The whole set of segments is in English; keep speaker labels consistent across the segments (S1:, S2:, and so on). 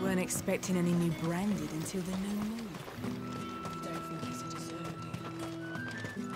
S1: Weren't expecting any new branded until the new moon. You don't think he's a deserter, do you?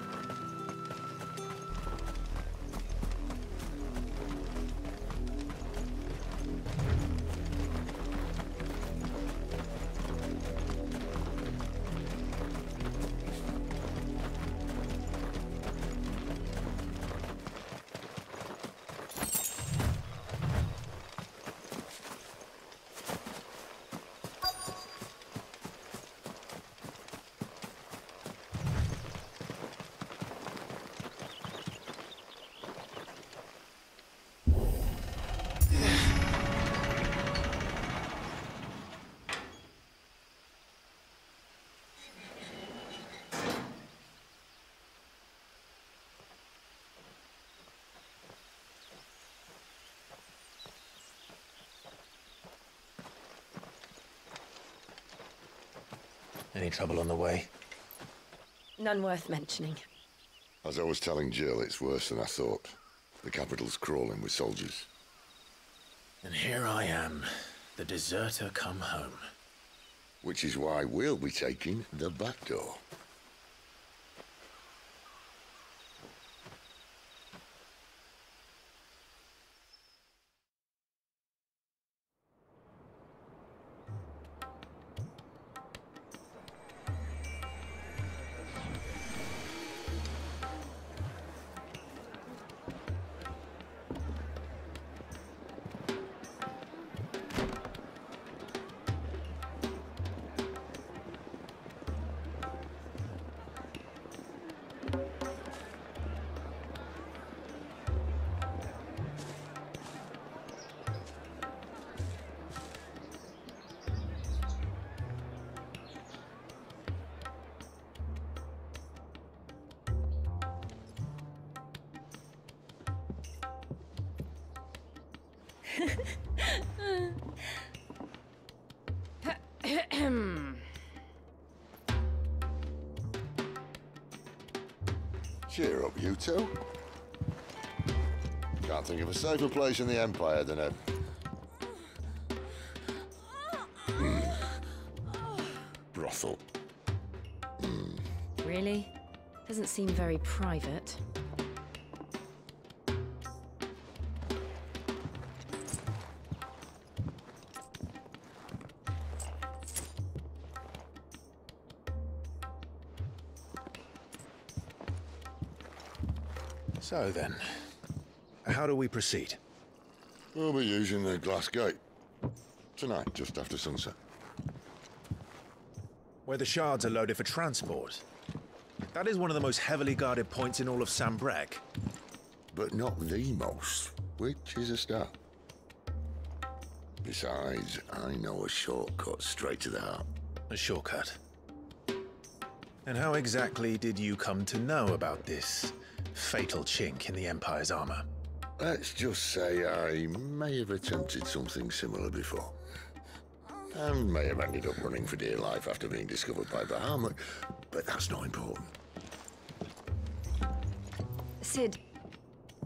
S2: Any trouble on the way?
S3: None worth mentioning.
S4: As I was telling Jill, it's worse than I thought. The capital's crawling with soldiers.
S2: And here I am, the deserter come home.
S4: Which is why we'll be taking the back door. Cheer up, you two. Can't think of a safer place in the Empire than a... brothel.
S3: Really? Doesn't seem very private.
S2: So then, how do we proceed?
S4: We'll be using the glass gate. Tonight, just after sunset.
S2: Where the shards are loaded for transport. That is one of the most heavily guarded points in all of Sambrec.
S4: But not the most, which is a start. Besides, I know a shortcut straight to the heart.
S2: A shortcut. And how exactly did you come to know about this fatal chink in the Empire's armor?
S4: Let's just say I may have attempted something similar before. And may have ended up running for dear life after being discovered by Bahamut, but that's not important.
S3: Sid,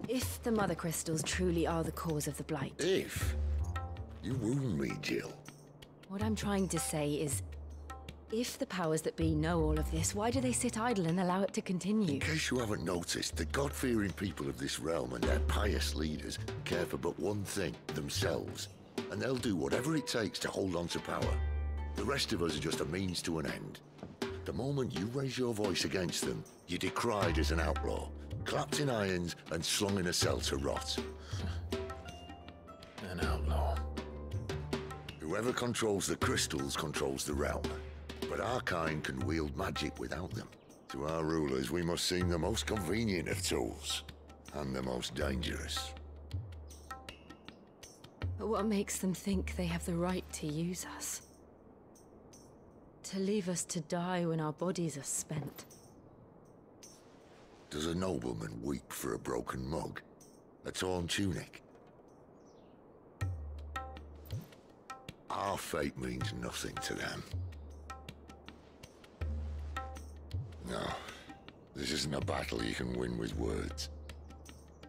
S3: if the mother crystals truly are the cause of the blight...
S4: If? You wound me, Jill.
S3: What I'm trying to say is, if the powers that be know all of this, why do they sit idle and allow it to continue?
S4: In case you haven't noticed, the God-fearing people of this realm and their pious leaders care for but one thing, themselves. And they'll do whatever it takes to hold on to power. The rest of us are just a means to an end. The moment you raise your voice against them, you're decried as an outlaw, clapped in irons and slung in a cell to rot.
S2: An outlaw.
S4: Whoever controls the crystals controls the realm. But our kind can wield magic without them. To our rulers, we must seem the most convenient of tools, and the most dangerous.
S3: But what makes them think they have the right to use us? To leave us to die when our bodies are spent?
S4: Does a nobleman weep for a broken mug? A torn tunic? Our fate means nothing to them. No, this isn't a battle you can win with words.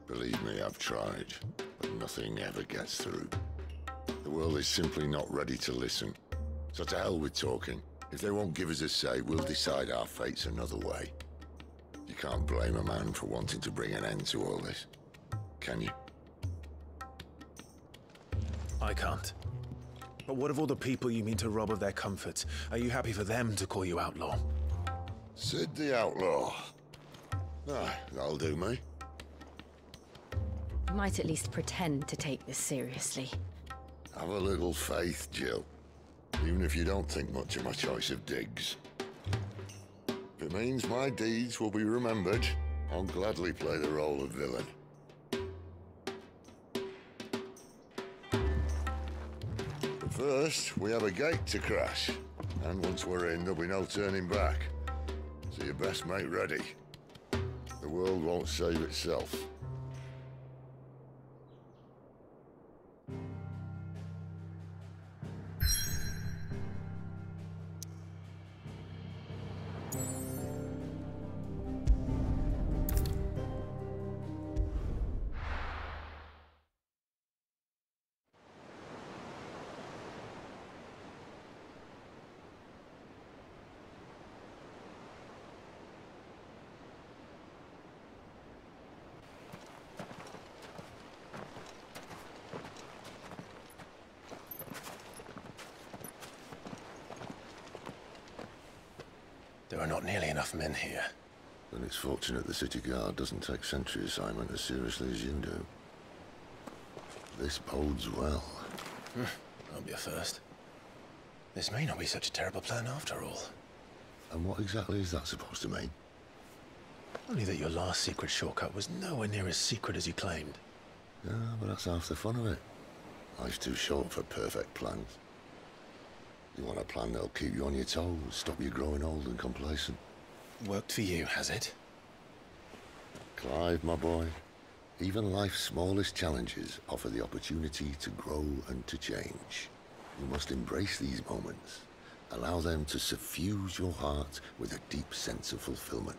S4: Believe me, I've tried. nothing ever gets through. The world is simply not ready to listen. So to hell with talking. If they won't give us a say, we'll decide our fates another way. You can't blame a man for wanting to bring an end to all this, can you?
S2: I can't. But what of all the people you mean to rob of their comforts? Are you happy for them to call you outlaw?
S4: Sid the Outlaw. Ah, that'll do me.
S3: You might at least pretend to take this seriously.
S4: Have a little faith, Jill. Even if you don't think much of my choice of digs. If it means my deeds will be remembered, I'll gladly play the role of villain. But first, we have a gate to crash. And once we're in, there'll be no turning back. So you best make ready. The world won't save itself.
S2: There are not nearly enough men here.
S4: Then it's fortunate the city guard doesn't take sentry assignment as seriously as you do. This bodes well.
S2: I'll be a first. This may not be such a terrible plan after all.
S4: And what exactly is that supposed to mean?
S2: Only that your last secret shortcut was nowhere near as secret as you claimed.
S4: Yeah, but that's half the fun of it. Life's too short for perfect plans. You want a plan that'll keep you on your toes, stop you growing old and complacent.
S2: Worked for you, has it?
S4: Clive, my boy, even life's smallest challenges offer the opportunity to grow and to change. You must embrace these moments. Allow them to suffuse your heart with a deep sense of fulfillment.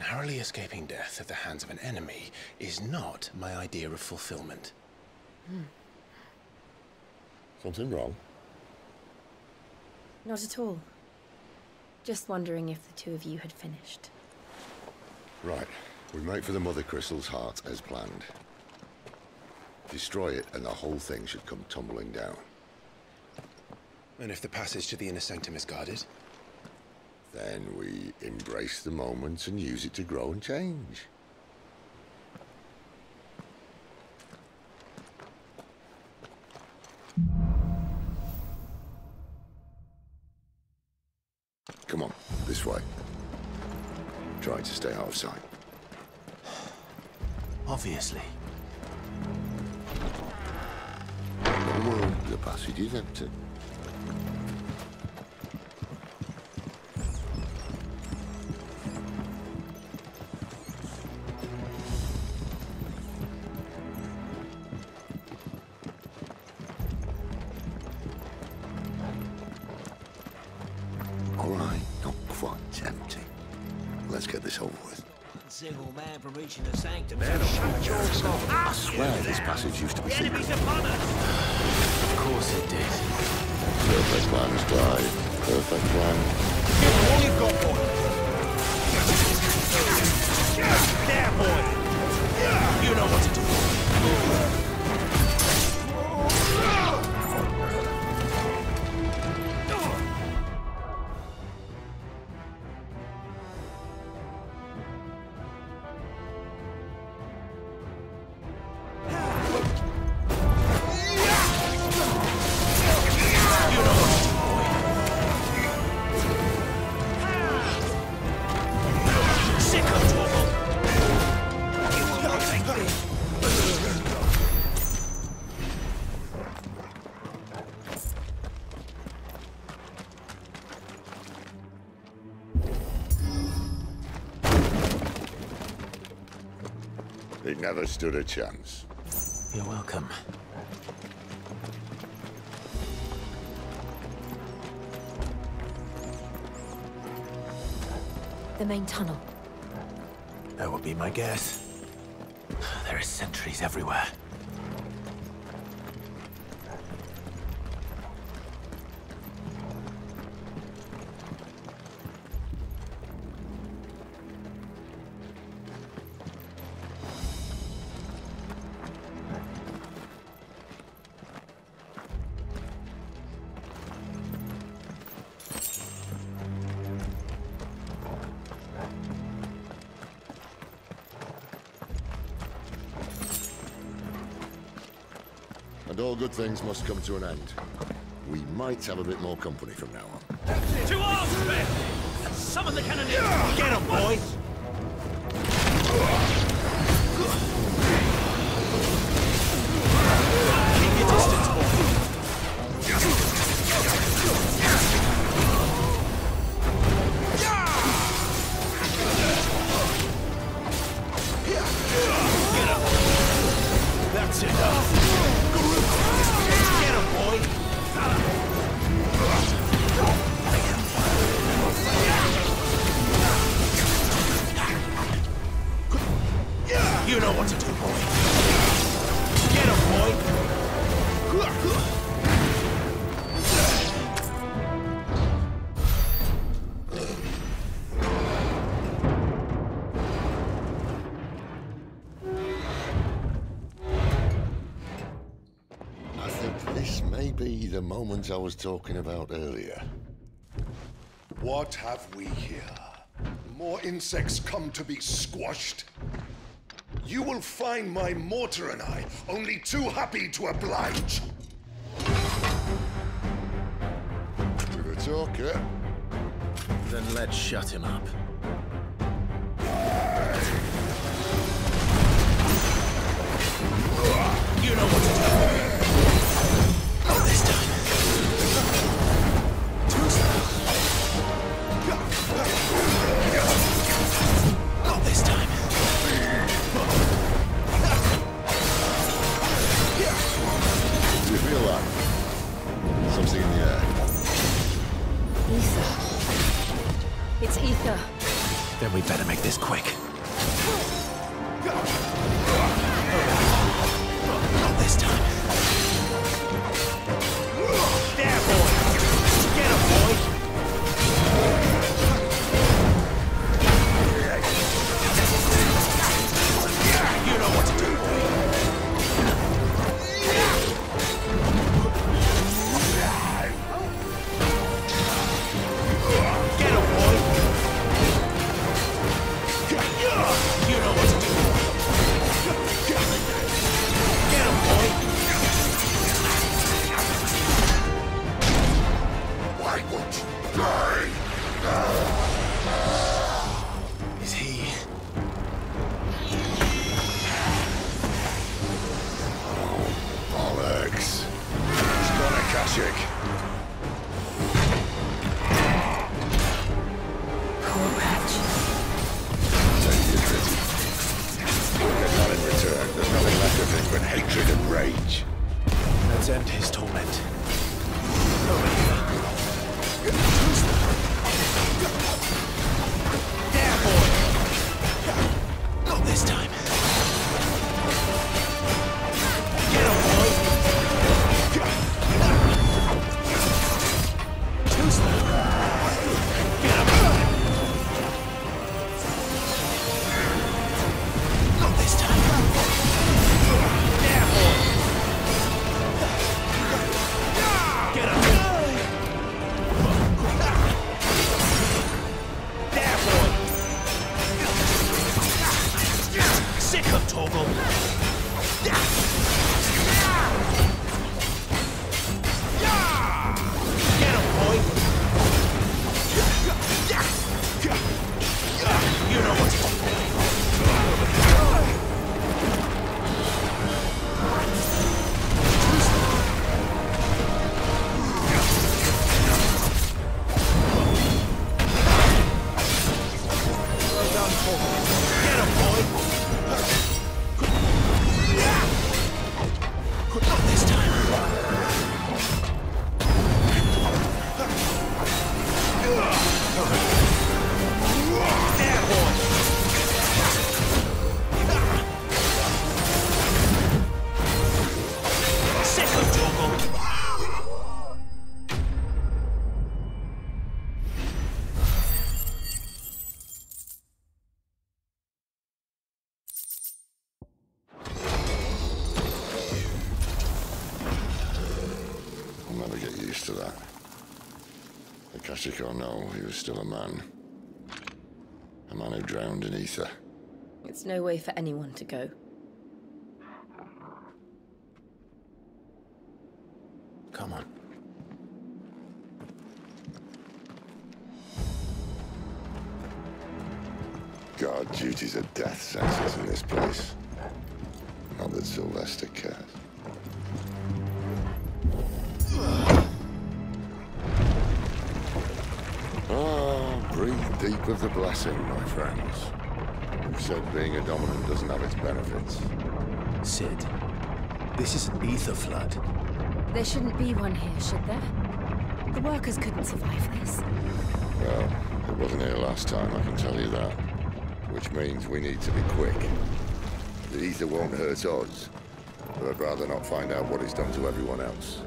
S2: Narrowly escaping death at the hands of an enemy is not my idea of fulfillment.
S4: Something wrong?
S5: Not at all. Just wondering if the two of you had finished.
S4: Right. We make for the Mother Crystal's heart as planned. Destroy it and the whole thing should come tumbling down.
S2: And if the passage to the inner sanctum is guarded?
S4: Then we embrace the moment and use it to grow and change. Come on, this way. Try to stay out of sight.
S2: Obviously.
S4: Well, the passage is empty. All right, not quite empty. Let's get this over with.
S6: Single man from reaching the sanctum.
S4: I swear this passage used to be secret.
S6: Enemies upon us!
S2: Of course it did.
S4: Perfect plans, Clive. Perfect plan.
S6: All you've got, boy! There, boy! You know what to do.
S4: It never stood a chance.
S2: You're welcome.
S5: The main tunnel.
S2: That would be my guess. There is Sentries everywhere.
S4: And all good things must come to an end. We might have a bit more company from now on.
S6: To arms, men! Summon the cannoneers! Get 'em, boys! Keep your distance, boys! Get 'em! That's enough! Get 'em, boy! You know what to do, boy. Get him, boy.
S4: I think this may be the moment I was talking about earlier.
S7: What have we here? More insects come to be squashed? You will find my mortar and I only too happy to oblige.
S4: To the talk, eh?
S2: Then let's shut him up.
S6: You know what to do.
S2: Not this time. Too slow. Not this time.
S4: Do you feel that? Something in the air.
S3: Ether. It's ether.
S2: Then we better make this quick.
S4: get used to that. Akashic or no, he was still a man. A man who drowned in ether.
S5: It's no way for anyone to go.
S2: Come on.
S4: God, duties are death sentences in this place. Not that Sylvester cares. Breathe deep of the blessing, my friends. Who said being a dominant doesn't have its benefits?
S2: Sid, this is an ether flood.
S3: There shouldn't be one here, should there? The workers couldn't survive this.
S4: Well, it wasn't here last time, I can tell you that. Which means we need to be quick. The ether won't hurt us, but I'd rather not find out what it's done to everyone else.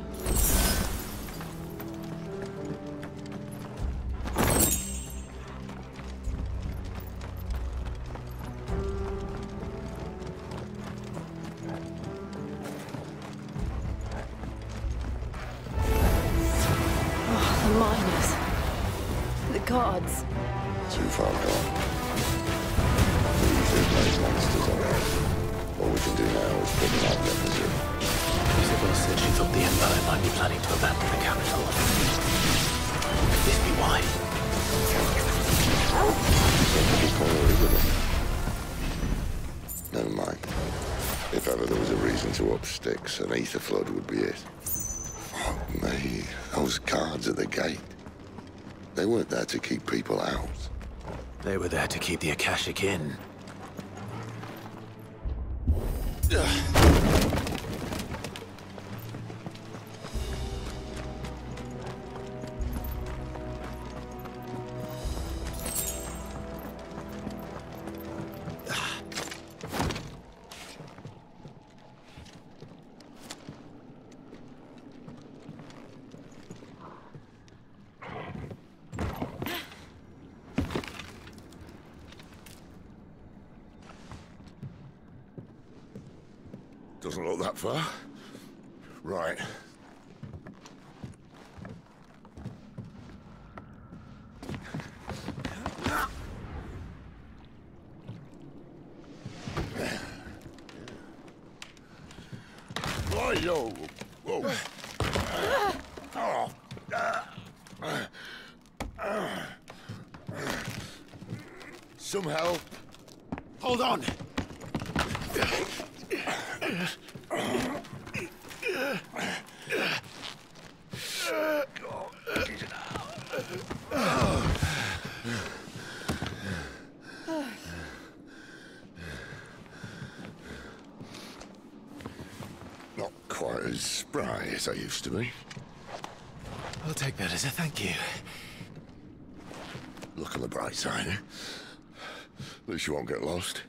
S3: The miners. The guards.
S4: Too far gone. The ether plays monsters on Earth. All we can do now is put them out of their misery.
S2: Isabel said she thought the Empire might be planning to abandon the capital. Could this be why?
S4: Never mind. If ever there was a reason to up sticks, an ether flood would be it. Fuck me. Those guards at the gate. They weren't there to keep people out.
S2: They were there to keep the Akashic in.
S4: Doesn't look that far. Right. Yo. Whoa. Some help.
S6: Hold on!
S4: Not quite as spry as I used to be.
S2: I'll take that as a thank you.
S4: Look on the bright side, eh? At least you won't get lost.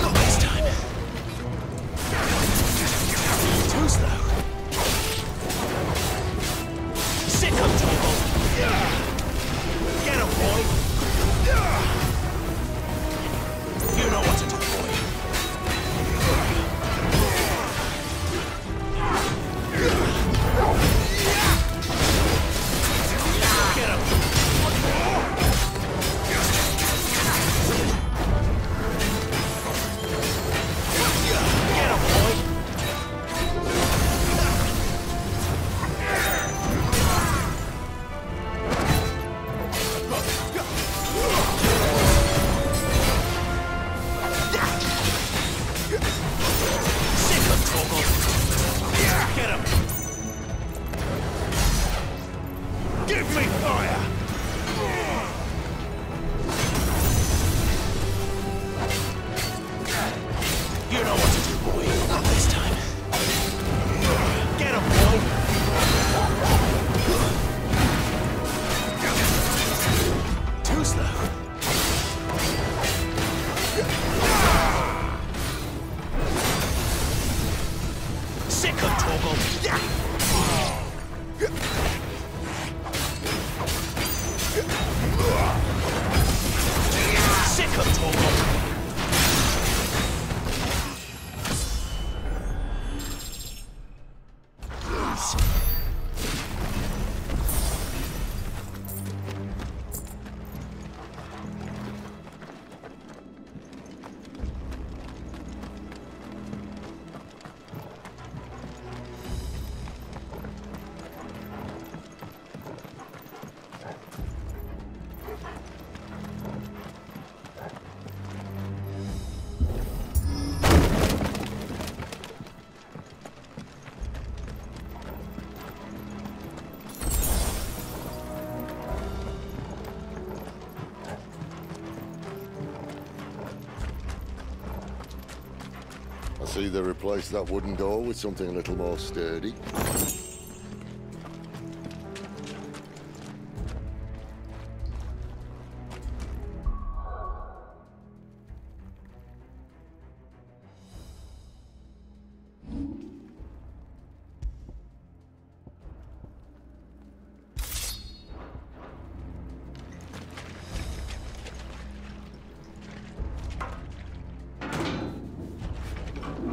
S6: Not this time. Too slow. Sick of trouble. Get him, boy. You know what to do, boy. Get him. Get him, boy. Sick of trouble. Get him. Give me fire. You know what to do, boy. Not this time. Get him, boy. Too slow. Sick of trouble. Sick of trouble.
S4: I see they replaced that wooden door with something a little more sturdy.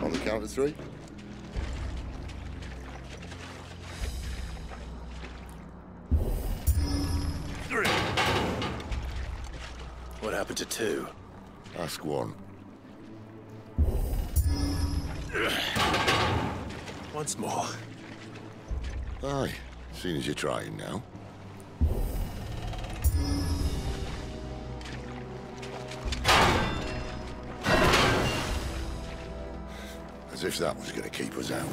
S4: On the count of three.
S2: What happened to two?
S4: Ask one.
S2: Once more.
S4: Aye, seeing as you're trying now. As if that was going to keep us out.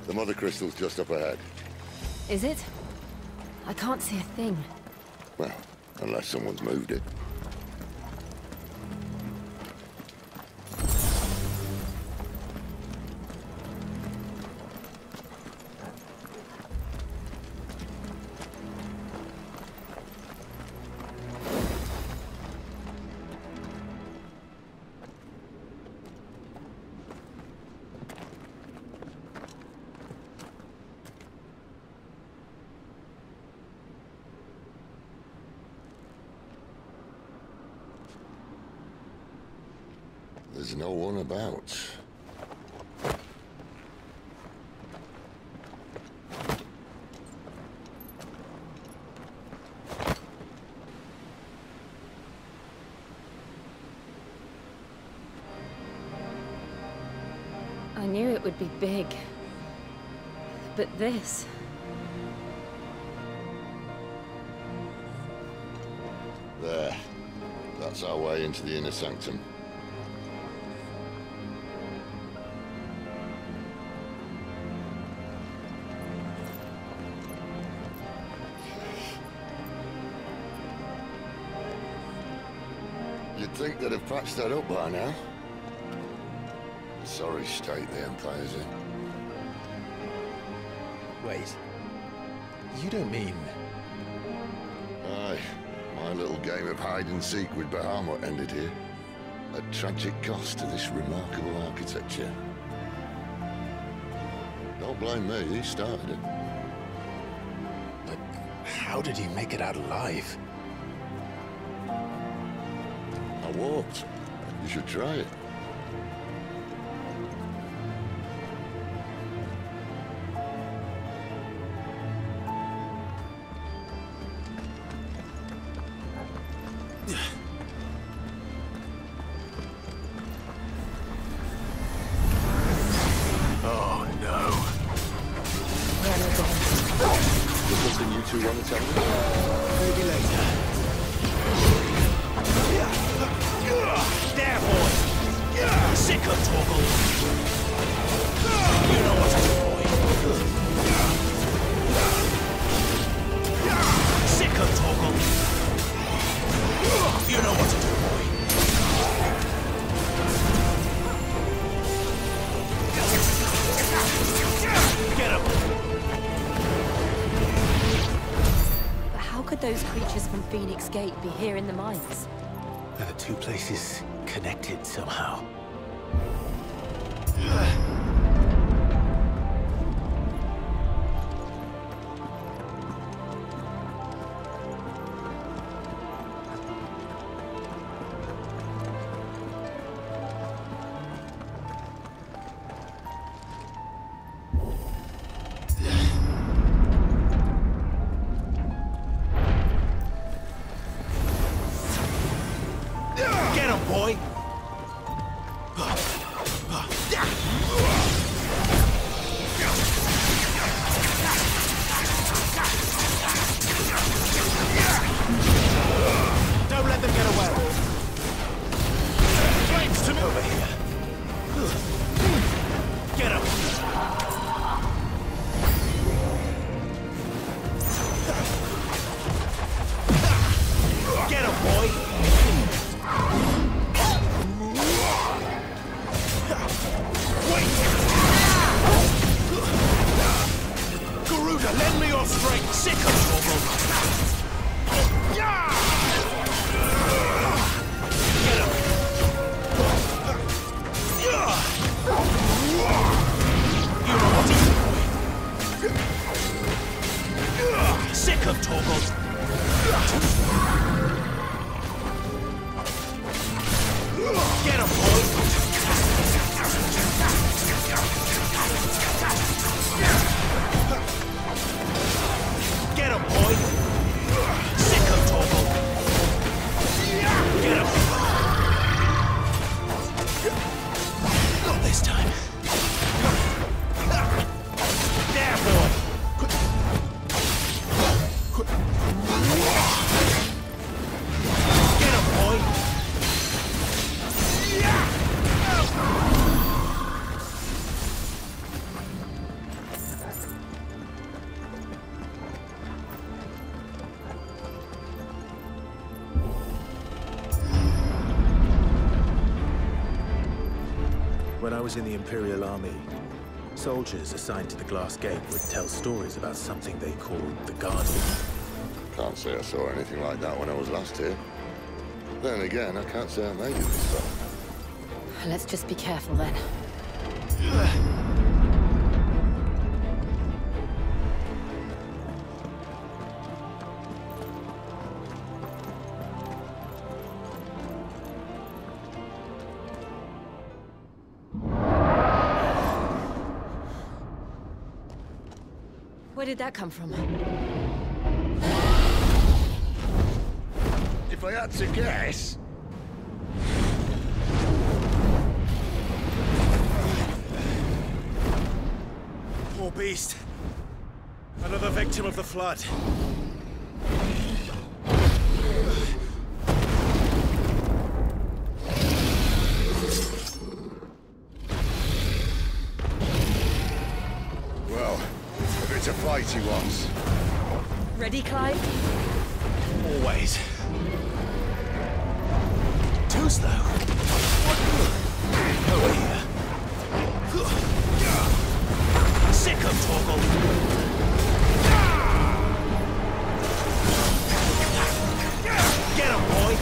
S4: The mother crystal's just up ahead.
S5: Is it? I can't see a thing.
S4: Well, unless someone's moved it. There's no one about.
S5: I knew it would be big. But this...
S4: There. That's our way into the inner sanctum. You'd think they'd have patched that up by now. Sorry state the Empire's in.
S2: Wait. You don't mean...
S4: Aye. My little game of hide-and-seek with Bahamut ended here. At tragic cost to this remarkable architecture. Don't blame me, he started it.
S2: But how did he make it out alive?
S4: I walked. You should try it.
S3: Gate be here in the mines?
S2: Are the two places connected somehow? When I was in the Imperial Army, soldiers assigned to the Glass Gate would tell stories about something they called the Guardian.
S4: Can't say I saw anything like that when I was last here. Then again, I can't say I made it this far.
S3: Let's just be careful then. Where did that come from?
S4: If I had to guess...
S6: Poor beast. Another victim of the flood.
S4: To fight he wants.
S3: Ready, Clive?
S6: Always. Too Too slow. Over here. Sick of Torgal. Get him, boy!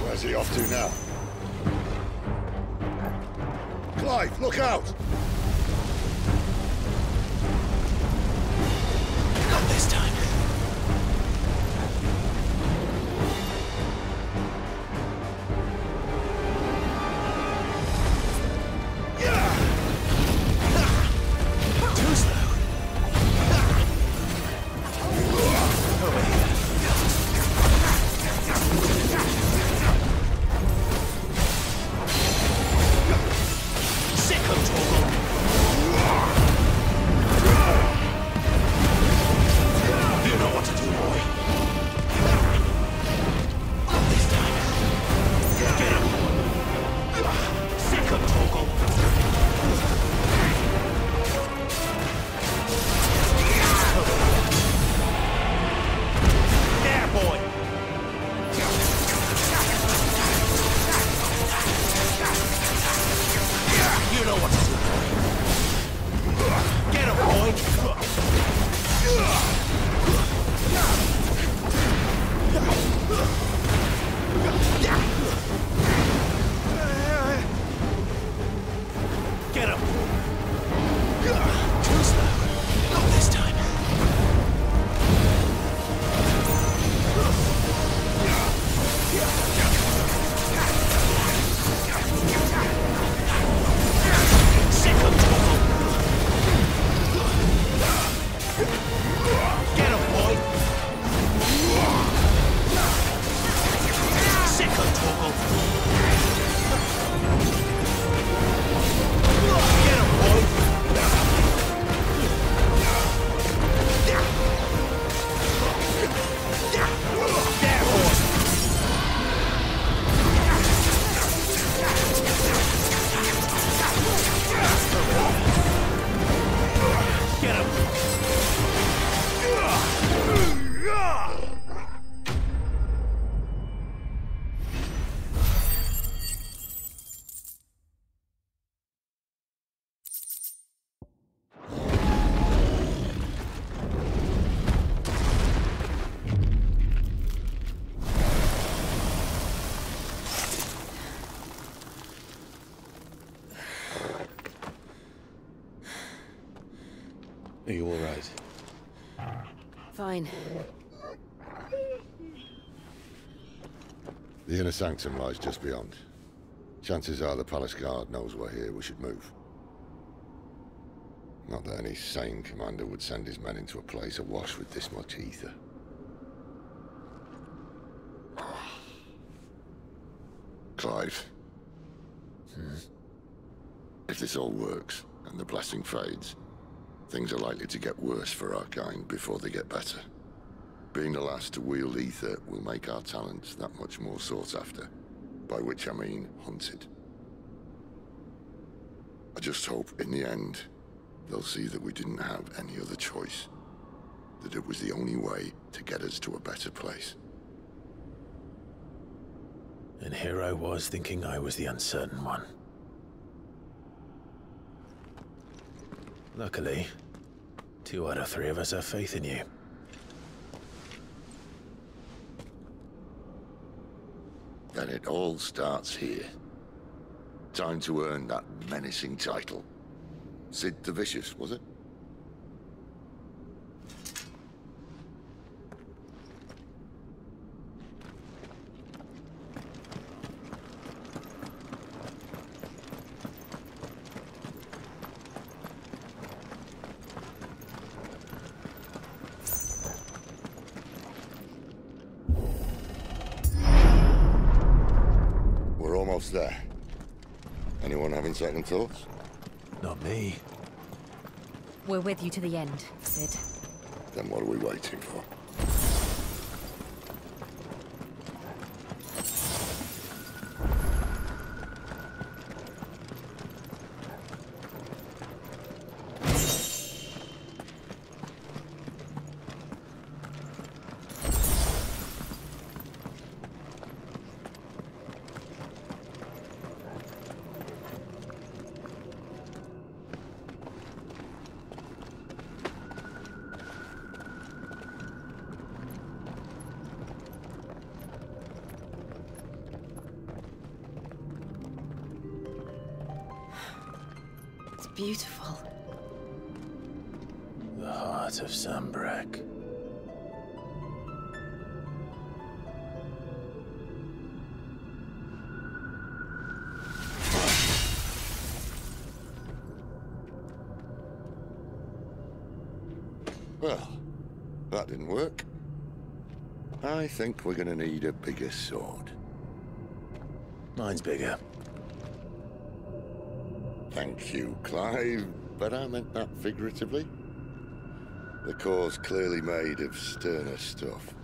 S7: Where's he off to now? Clive, look out!
S6: Not this time. Too slow. Over here. Sick of Torgal. You know what to do, boy. Not this time. Get him. Sick of Torgal. There, boy. You know what to do, boy. Get him, boy. Get him. Too slow. Not this time. Sick of Torgal. Get him, boy. Sick of Torgal. Get him, boy. There, boy. Get him.
S2: Are you all right?
S3: Fine.
S4: The inner sanctum lies just beyond. Chances are the palace guard knows we're here. We should move. Not that any sane commander would send his men into a place awash with this much ether. Clive. If this all works, and the blessing fades, things are likely to get worse for our kind before they get better. Being the last to wield ether will make our talents that much more sought after, by which I mean hunted. I just hope, in the end, they'll see that we didn't have any other choice, that it was the only way to get us to a better place.
S2: And here I was thinking I was the uncertain one. Luckily, 2 out of 3 of us have faith in you.
S4: Then it all starts here. Time to earn that menacing title. Sid the Vicious, was it? We're almost there. Anyone having second thoughts?
S2: Not me.
S5: We're with you to the end, Sid.
S4: Then what are we waiting for?
S5: Beautiful.
S2: The heart of Sambrek.
S4: Well, that didn't work. I think we're gonna need a bigger sword.
S2: Mine's bigger.
S4: Thank you, Clive, but I meant that figuratively. The core's clearly made of sterner stuff.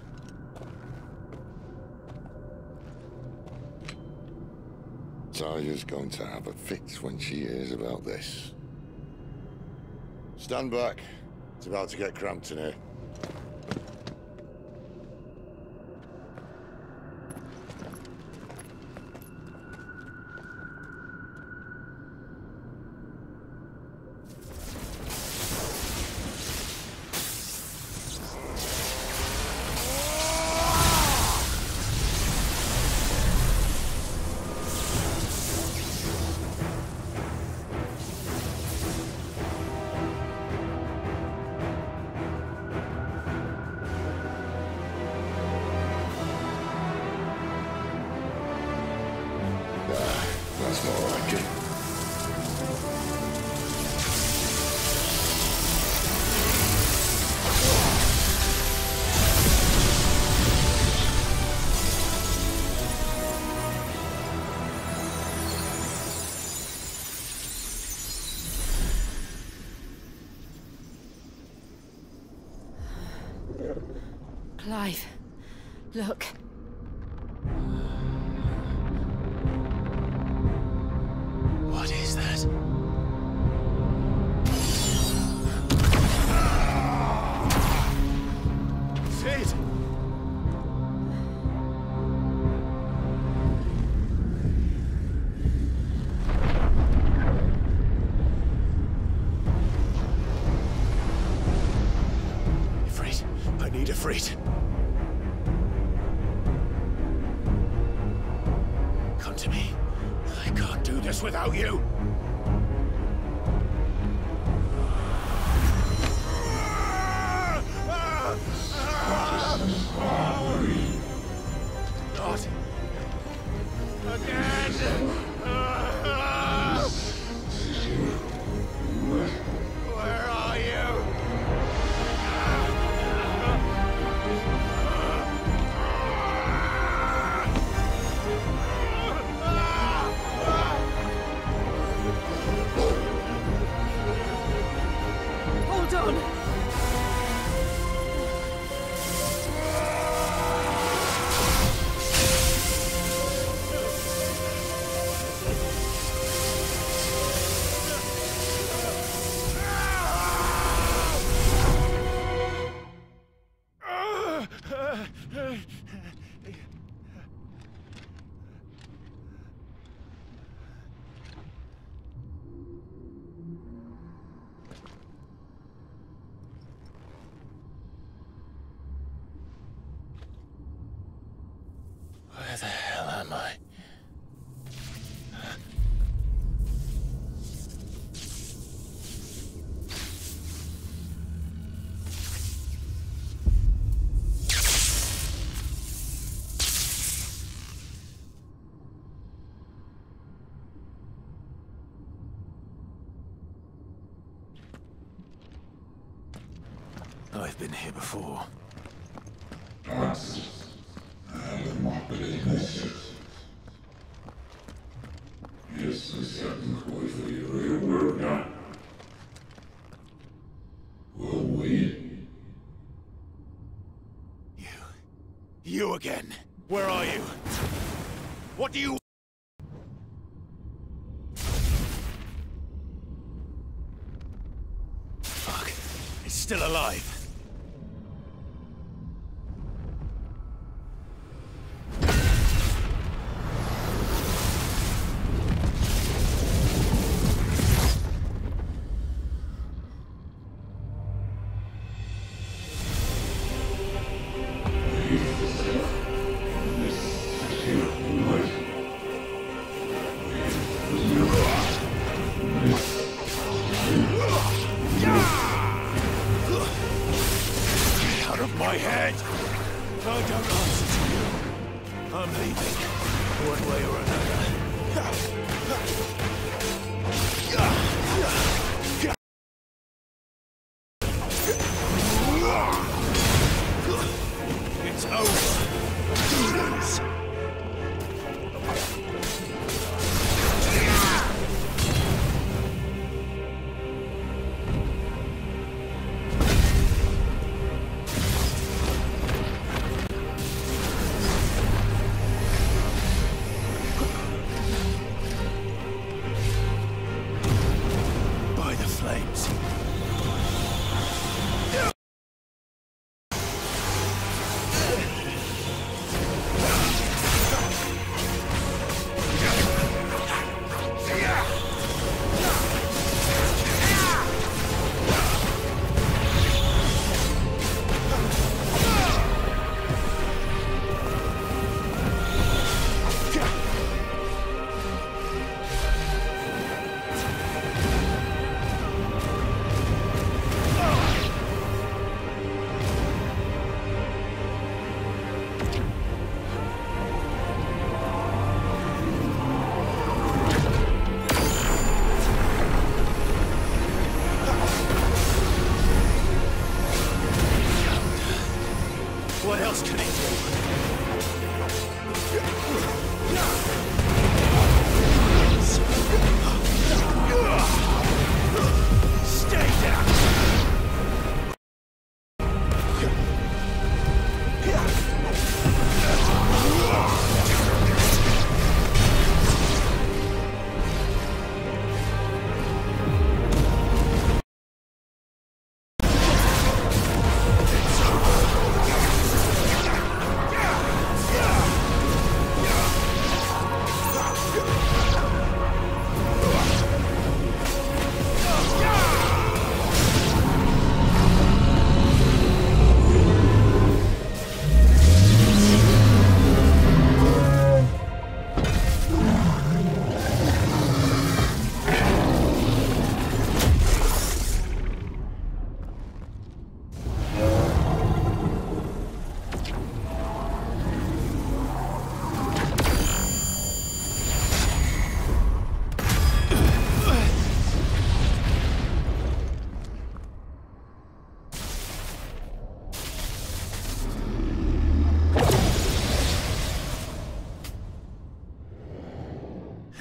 S4: Taya's going to have a fit when she hears about this. Stand back. It's about to get cramped in here. That's more like it.
S3: Clive, look.
S2: What is that? Sid! Ifrit, I need Ifrit. Come to me. I can't do this without you. Not again. Where are you?
S3: Hold on.
S2: I've been here before.
S6: You again. Where are you? What do you... Fuck. It's still alive.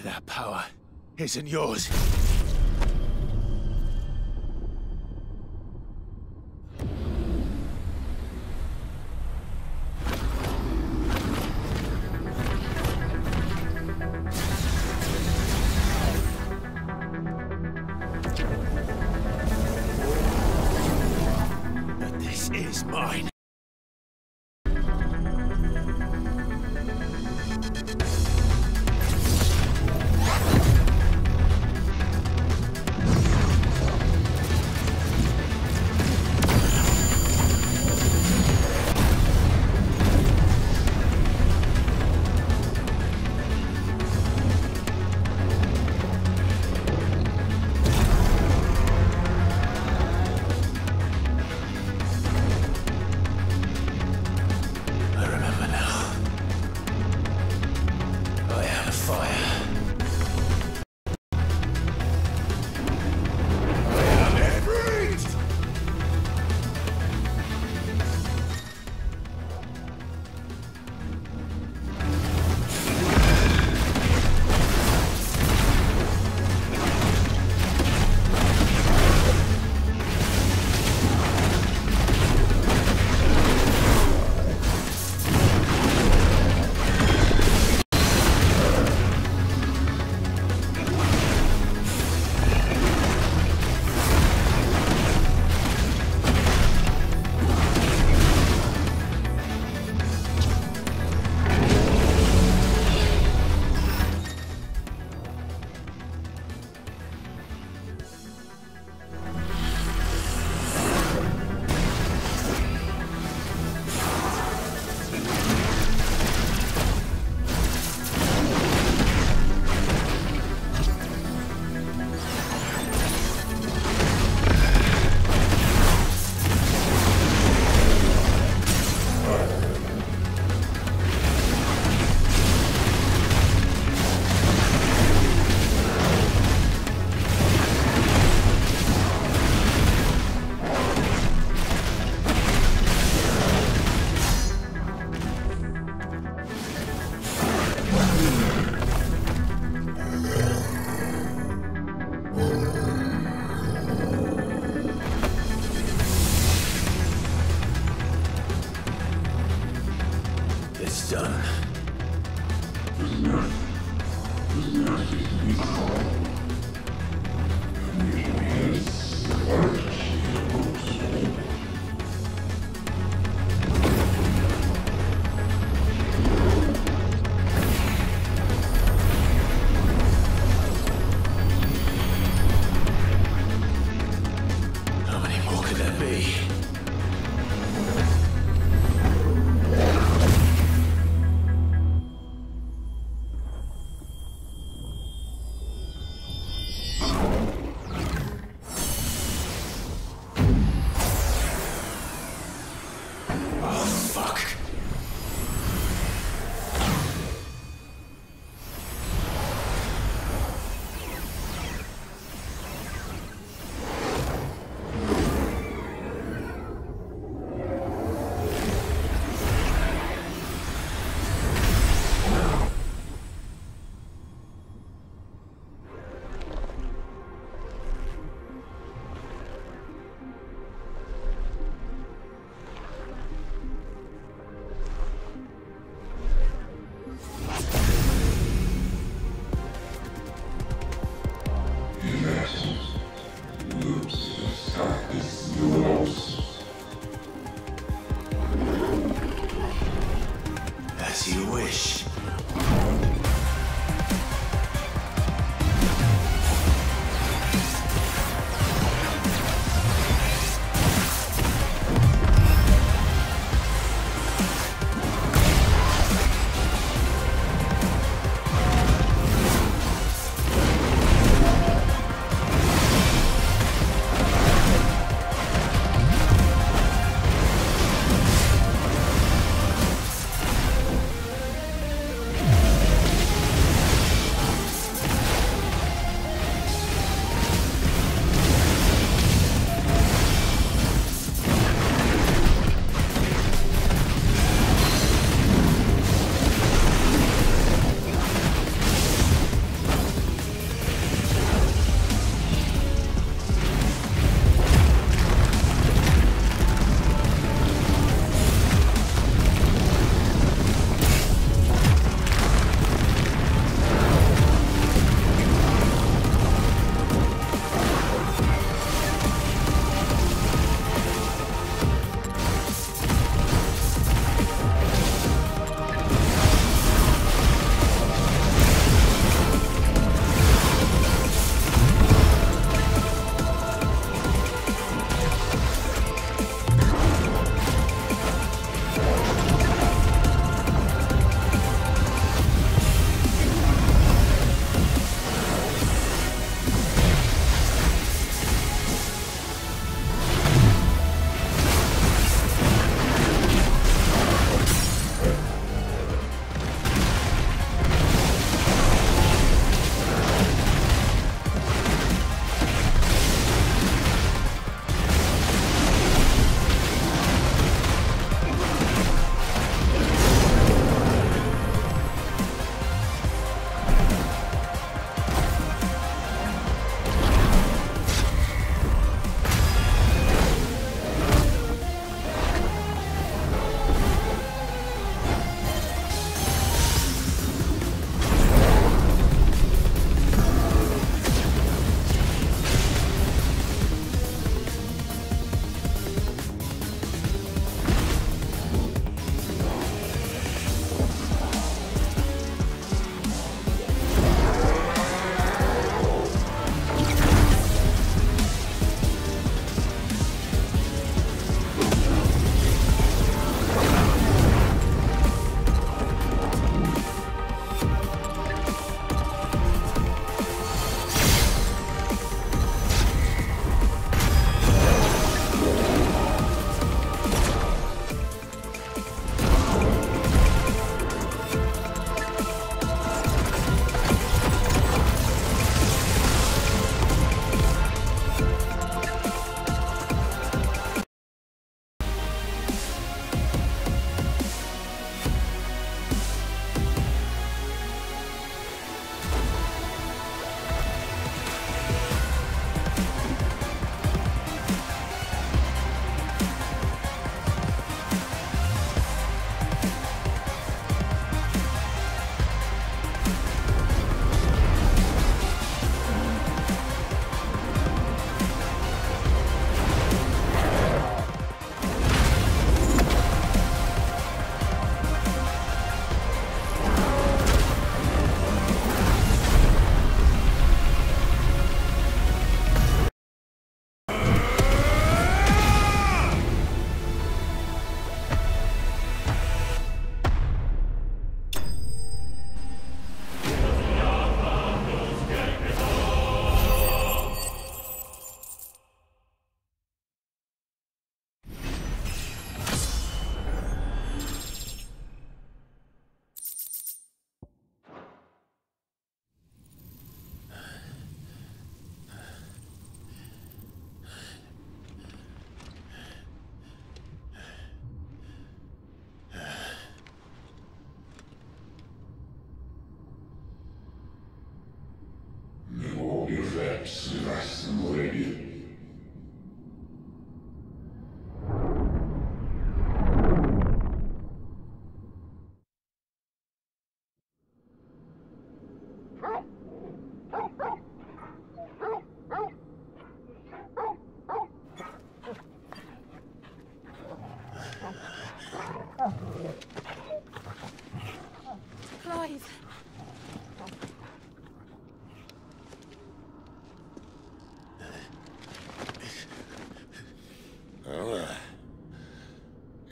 S6: That power isn't yours. But this is mine.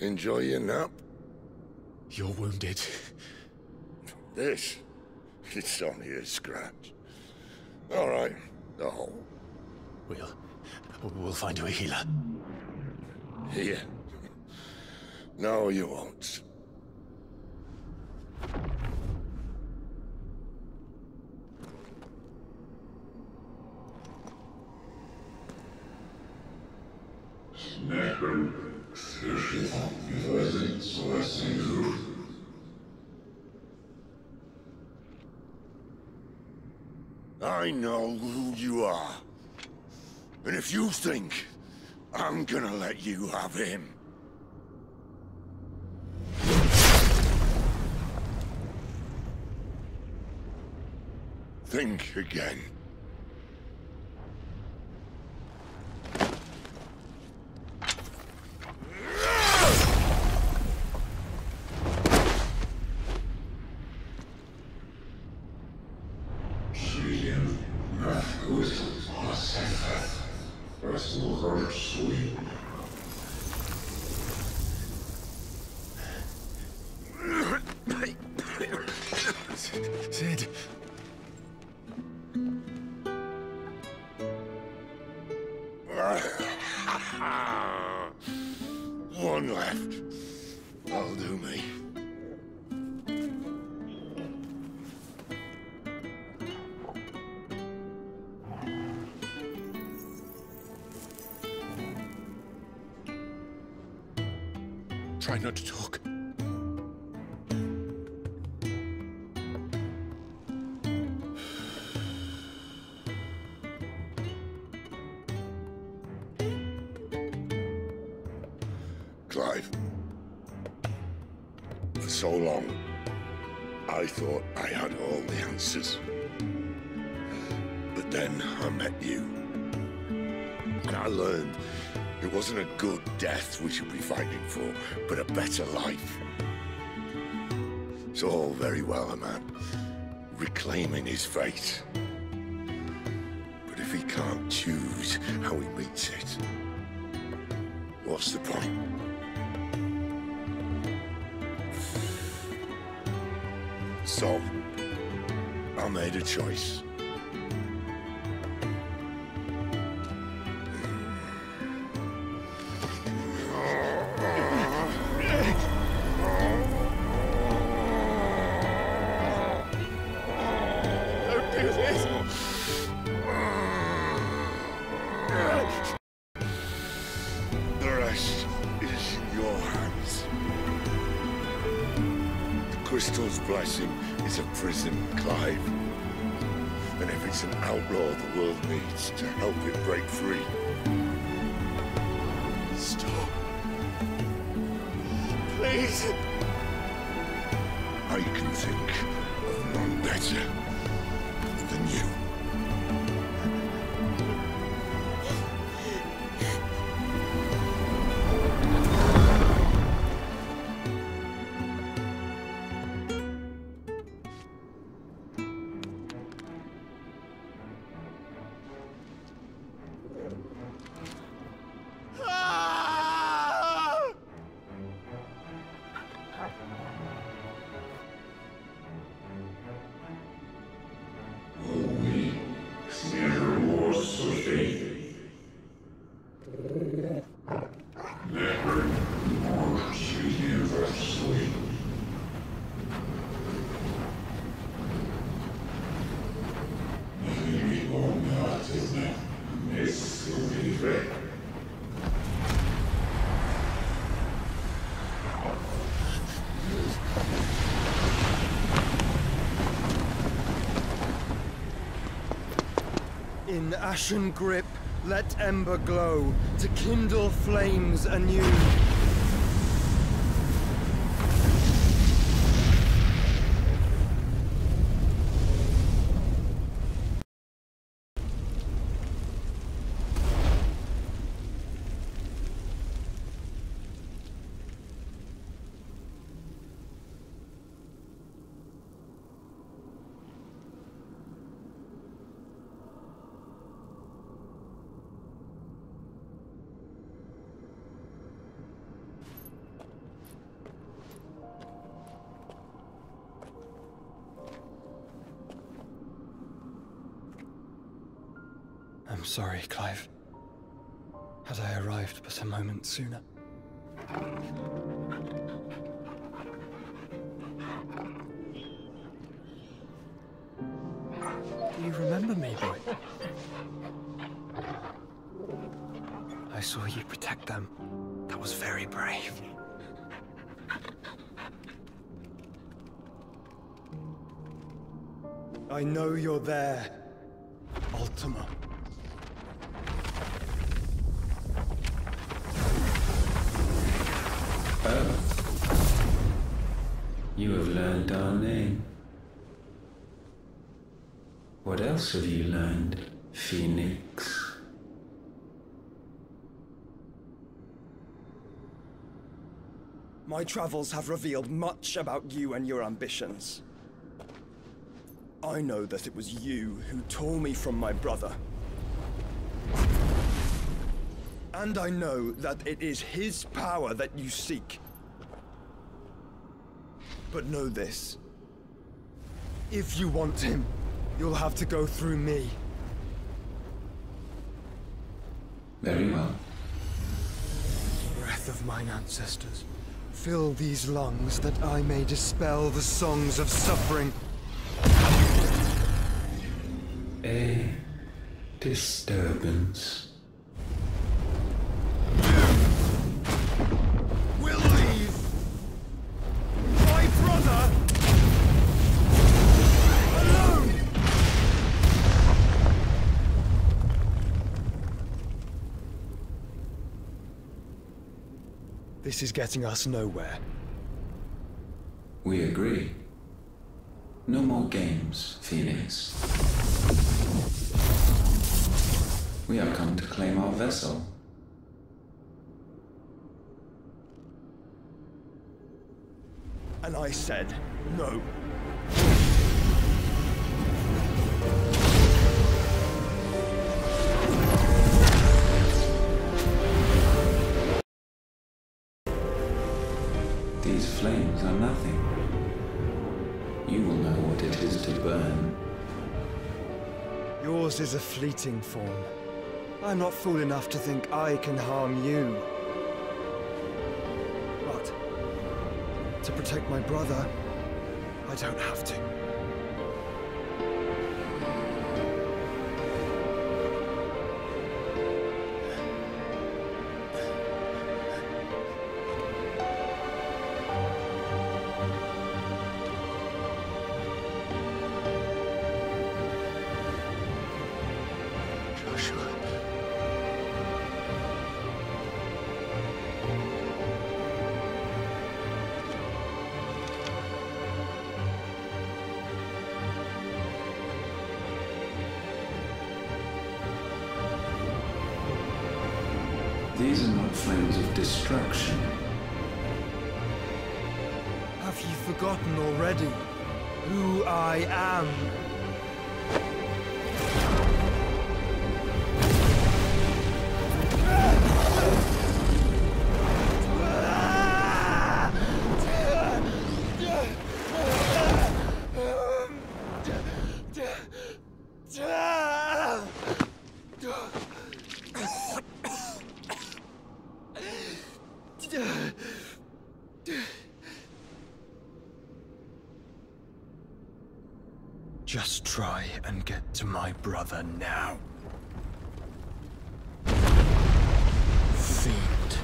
S4: Enjoy your nap?
S2: You're wounded.
S4: This? It's only a scratch. All right, the hole.
S2: We'll find you a healer.
S4: Here. No, you won't. I know who you are. And if you think I'm gonna let you have him... think again.
S2: Sid.
S4: One left. That'll do me.
S2: Try not to talk.
S4: Clive. For so long, I thought I had all the answers. But then I met you. And I learned it wasn't a good death we should be fighting for, but a better life. It's all very well, a man reclaiming his fate. But if he can't choose how he meets it, what's the point? So, I made a choice. The rest is in your hands. The crystal's blessing is a prison, Clive. And if it's an outlaw the world needs to help it break free. Stop. Please. I can think of none better than you.
S8: In ashen grip, let ember glow, to kindle flames anew. I'm sorry, Clive. Had I arrived but a moment sooner. Do you remember me, boy? I saw you protect them. That was very brave. I know you're there, Ultima.
S9: Oh. You have learned our name. What else have you learned, Phoenix?
S8: My travels have revealed much about you and your ambitions. I know that it was you who tore me from my brother. And I know that it is his power that you seek. But know this. If you want him, you'll have to go through me.
S9: Very well.
S8: Breath of mine ancestors, fill these lungs that I may dispel the songs of suffering.
S9: A disturbance.
S8: We'll leave! My brother! Alone! This is getting us nowhere.
S9: We agree. No more games, Phoenix. We have come to claim our vessel.
S8: And I said no.
S9: These flames are nothing. You will know what it is to burn.
S8: Yours is a fleeting form. I'm not fool enough to think I can harm you. But to protect my brother, I don't have to.
S9: These are not flames of destruction.
S8: Have you forgotten already who I am? Just try and get to my brother now. Fiend.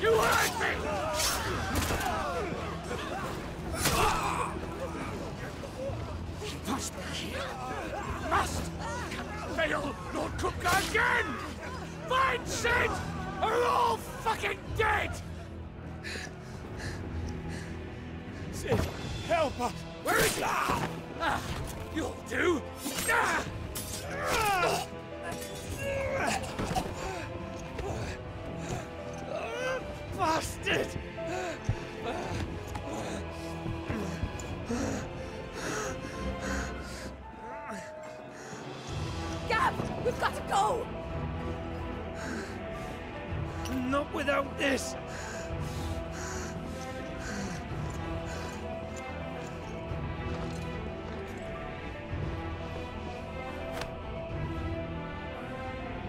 S6: You hurt me! cook again! Find Sid! Or we're all fucking dead! Sid, help us! Where is he? You'll do! Bastard!
S5: Gab, we've got to go!
S6: Not without this!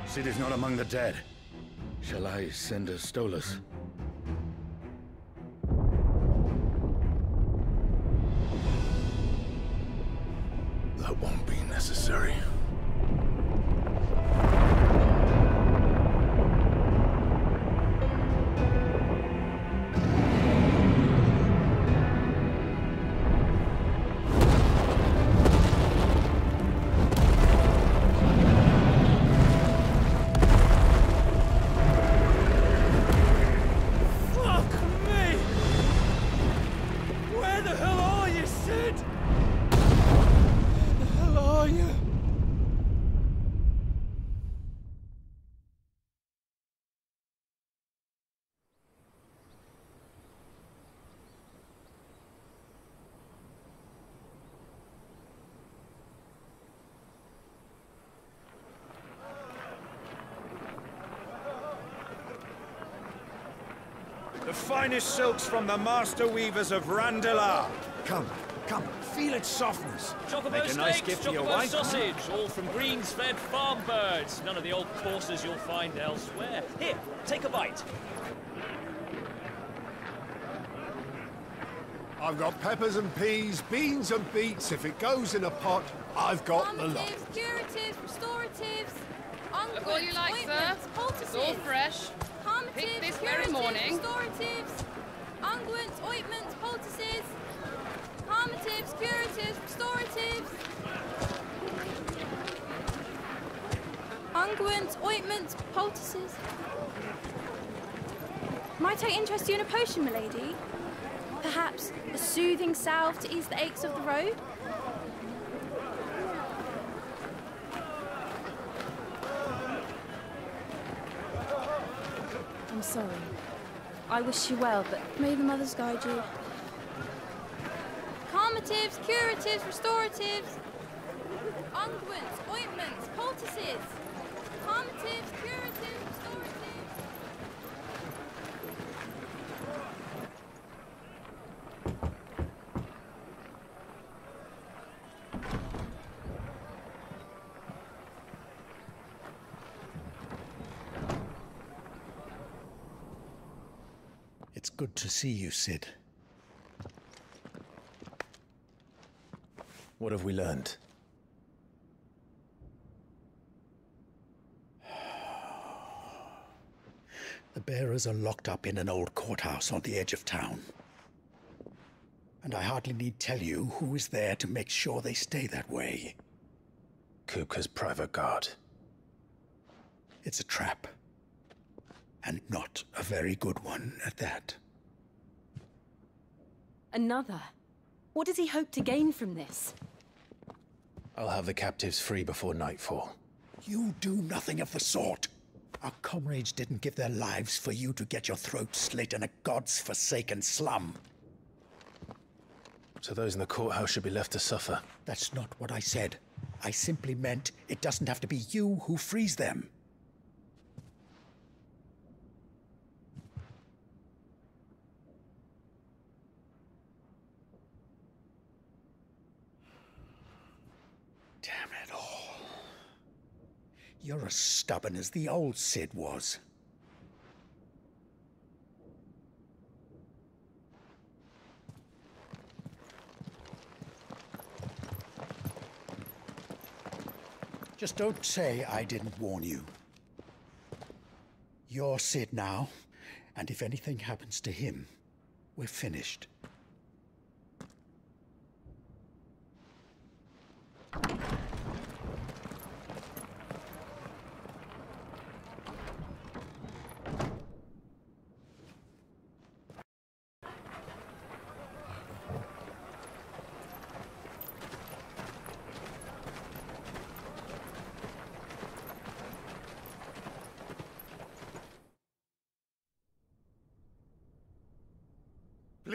S10: Sid is not among the dead. Shall I send a Stolas?
S2: That won't be necessary.
S6: The finest silks from the master weavers of Randalar.
S10: Come, feel its softness.
S11: Chocobo
S10: Make a nice
S11: steaks,
S10: gift for your
S11: chocobo
S10: wife.
S11: sausage, all from greens-fed farm birds. None of the old courses you'll find elsewhere. Here, take a bite.
S12: I've got peppers and peas, beans and beets. If it goes in a pot, I've got the lot.
S5: Calmatives, curatives, restoratives,
S13: Look all you like,
S5: ointments,
S13: sir.
S5: poultices.
S13: It's all fresh.
S5: Calmatives,
S13: Picked this very
S5: curatives,
S13: morning.
S5: restoratives, unguents, ointments, poultices. Calmatives, curatives, restoratives. Unguents, ointments, poultices. Might I interest you in a potion, milady? Perhaps a soothing salve to ease the aches of the road? I'm sorry. I wish you well, but may the mothers guide you. Calmatives, curatives, restoratives. Unguents, ointments, poultices. Calmatives, curatives, restoratives.
S10: It's good to see you, Sid.
S2: What have we learned?
S10: The bearers are locked up in an old courthouse on the edge of town. And I hardly need tell you who is there to make sure they stay that way.
S2: Kupka's private guard.
S10: It's a trap. And not a very good one at that.
S3: Another? What does he hope to gain from this?
S2: I'll have the captives free before nightfall.
S10: You do nothing of the sort. Our comrades didn't give their lives for you to get your throat slit in a god's-forsaken slum.
S2: So those in the courthouse should be left to suffer.
S10: That's not what I said. I simply meant it doesn't have to be you who frees them. Damn it all. You're as stubborn as the old Sid was. Just don't say I didn't warn you. You're Sid now, and if anything happens to him, we're finished.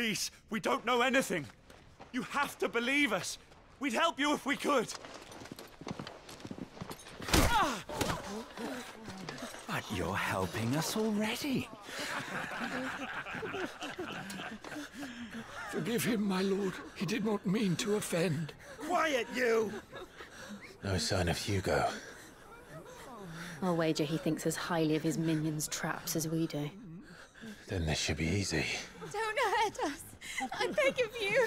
S6: Please, we don't know anything. You have to believe us. We'd help you if we could.
S13: But you're helping us already.
S10: Forgive him, my lord. He did not mean to offend.
S6: Quiet, you!
S2: No sign of Hugo.
S3: I'll wager he thinks as highly of his minions' traps as we do.
S2: Then this should be easy.
S5: Don't hurt us. I beg of you.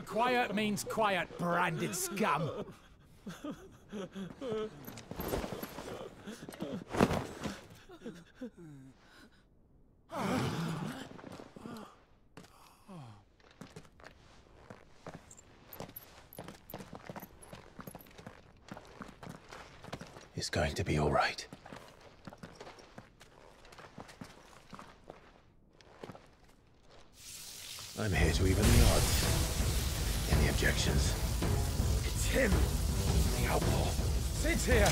S13: Quiet means quiet, branded scum.
S2: It's going to be all right. I'm here to even the odds. Any objections?
S13: It's him, the outlaw. Sit here.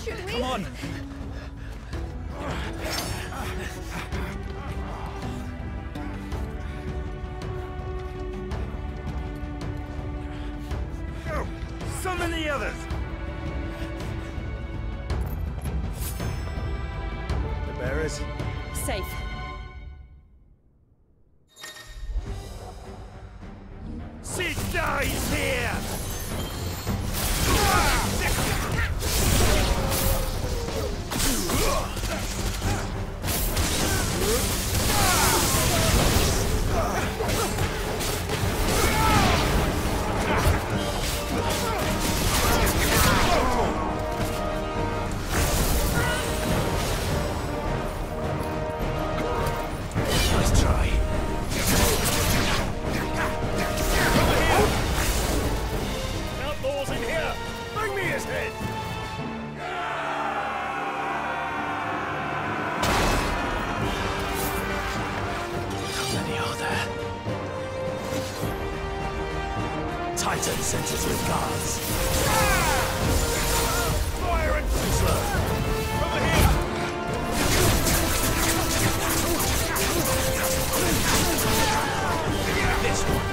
S5: Should we?
S13: Come on.
S6: Go! Summon the others! The bearers?
S3: Safe.
S6: Sid dies here!
S13: Nice try.
S6: Outlaws in here! Bring me his head!
S13: How many are there? Titan sends his regards.
S6: Fire and Pixlr! Over here!
S13: This one.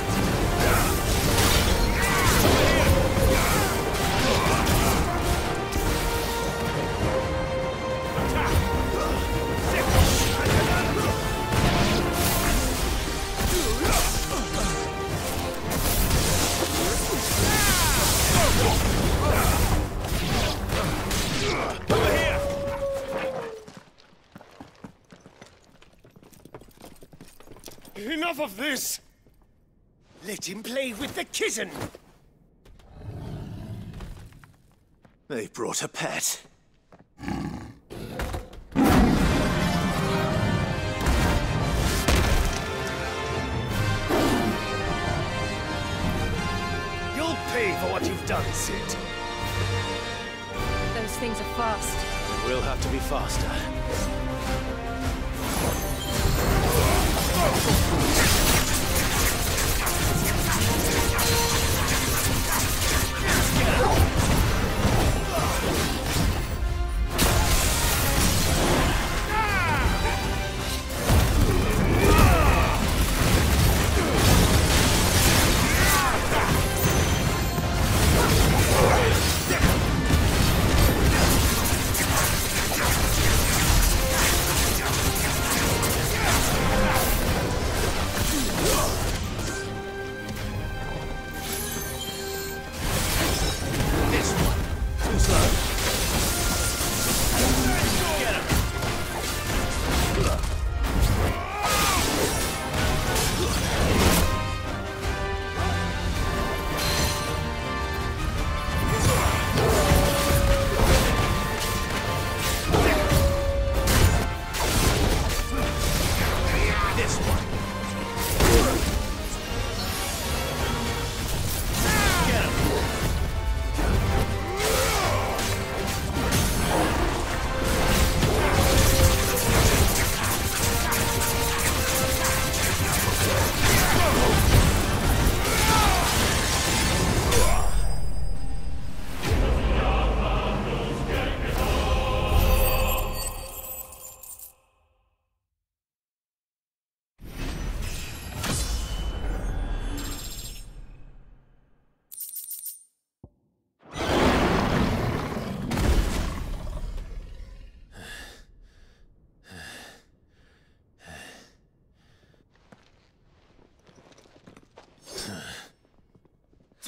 S6: Enough of this! Let him play with the kitten!
S13: They brought a pet.
S6: You'll pay for what you've done, Sid.
S3: Those things are fast.
S6: We'll have to be faster.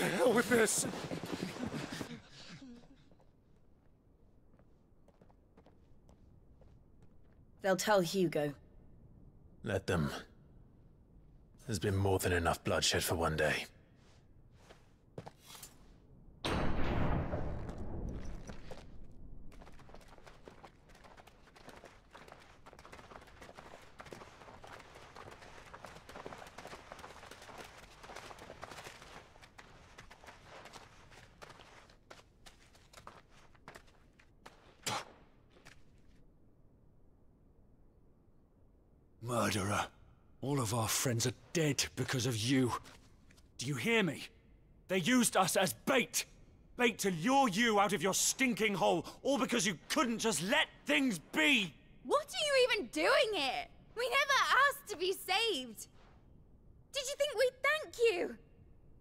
S13: To hell with this!
S14: They'll tell Hugo.
S2: Let them. There's been more than enough bloodshed for one day.
S13: Murderer. All of our friends are dead because of you. Do you hear me? They used us as bait. Bait to lure you out of your stinking hole, all because you couldn't just let things be.
S15: What are you even doing here? We never asked to be saved. Did you think we'd thank you?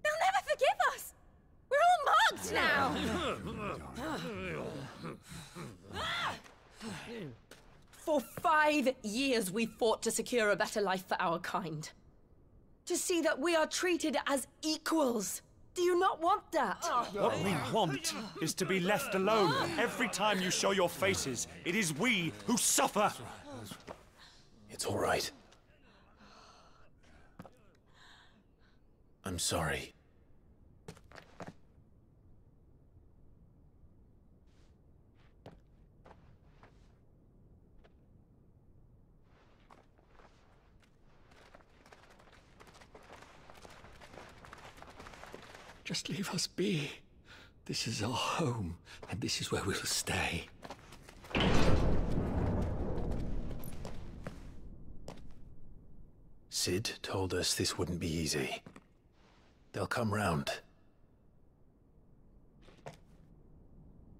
S15: They'll never forgive us. We're all marked now.
S14: For 5 years we fought to secure a better life for our kind. To see that we are treated as equals. Do you not want that?
S13: What we want is to be left alone. Every time you show your faces, it is we who suffer.
S2: It's all right. I'm sorry.
S10: Just leave us be. This is our home, and this is where we'll stay.
S2: Sid told us this wouldn't be easy. They'll come round.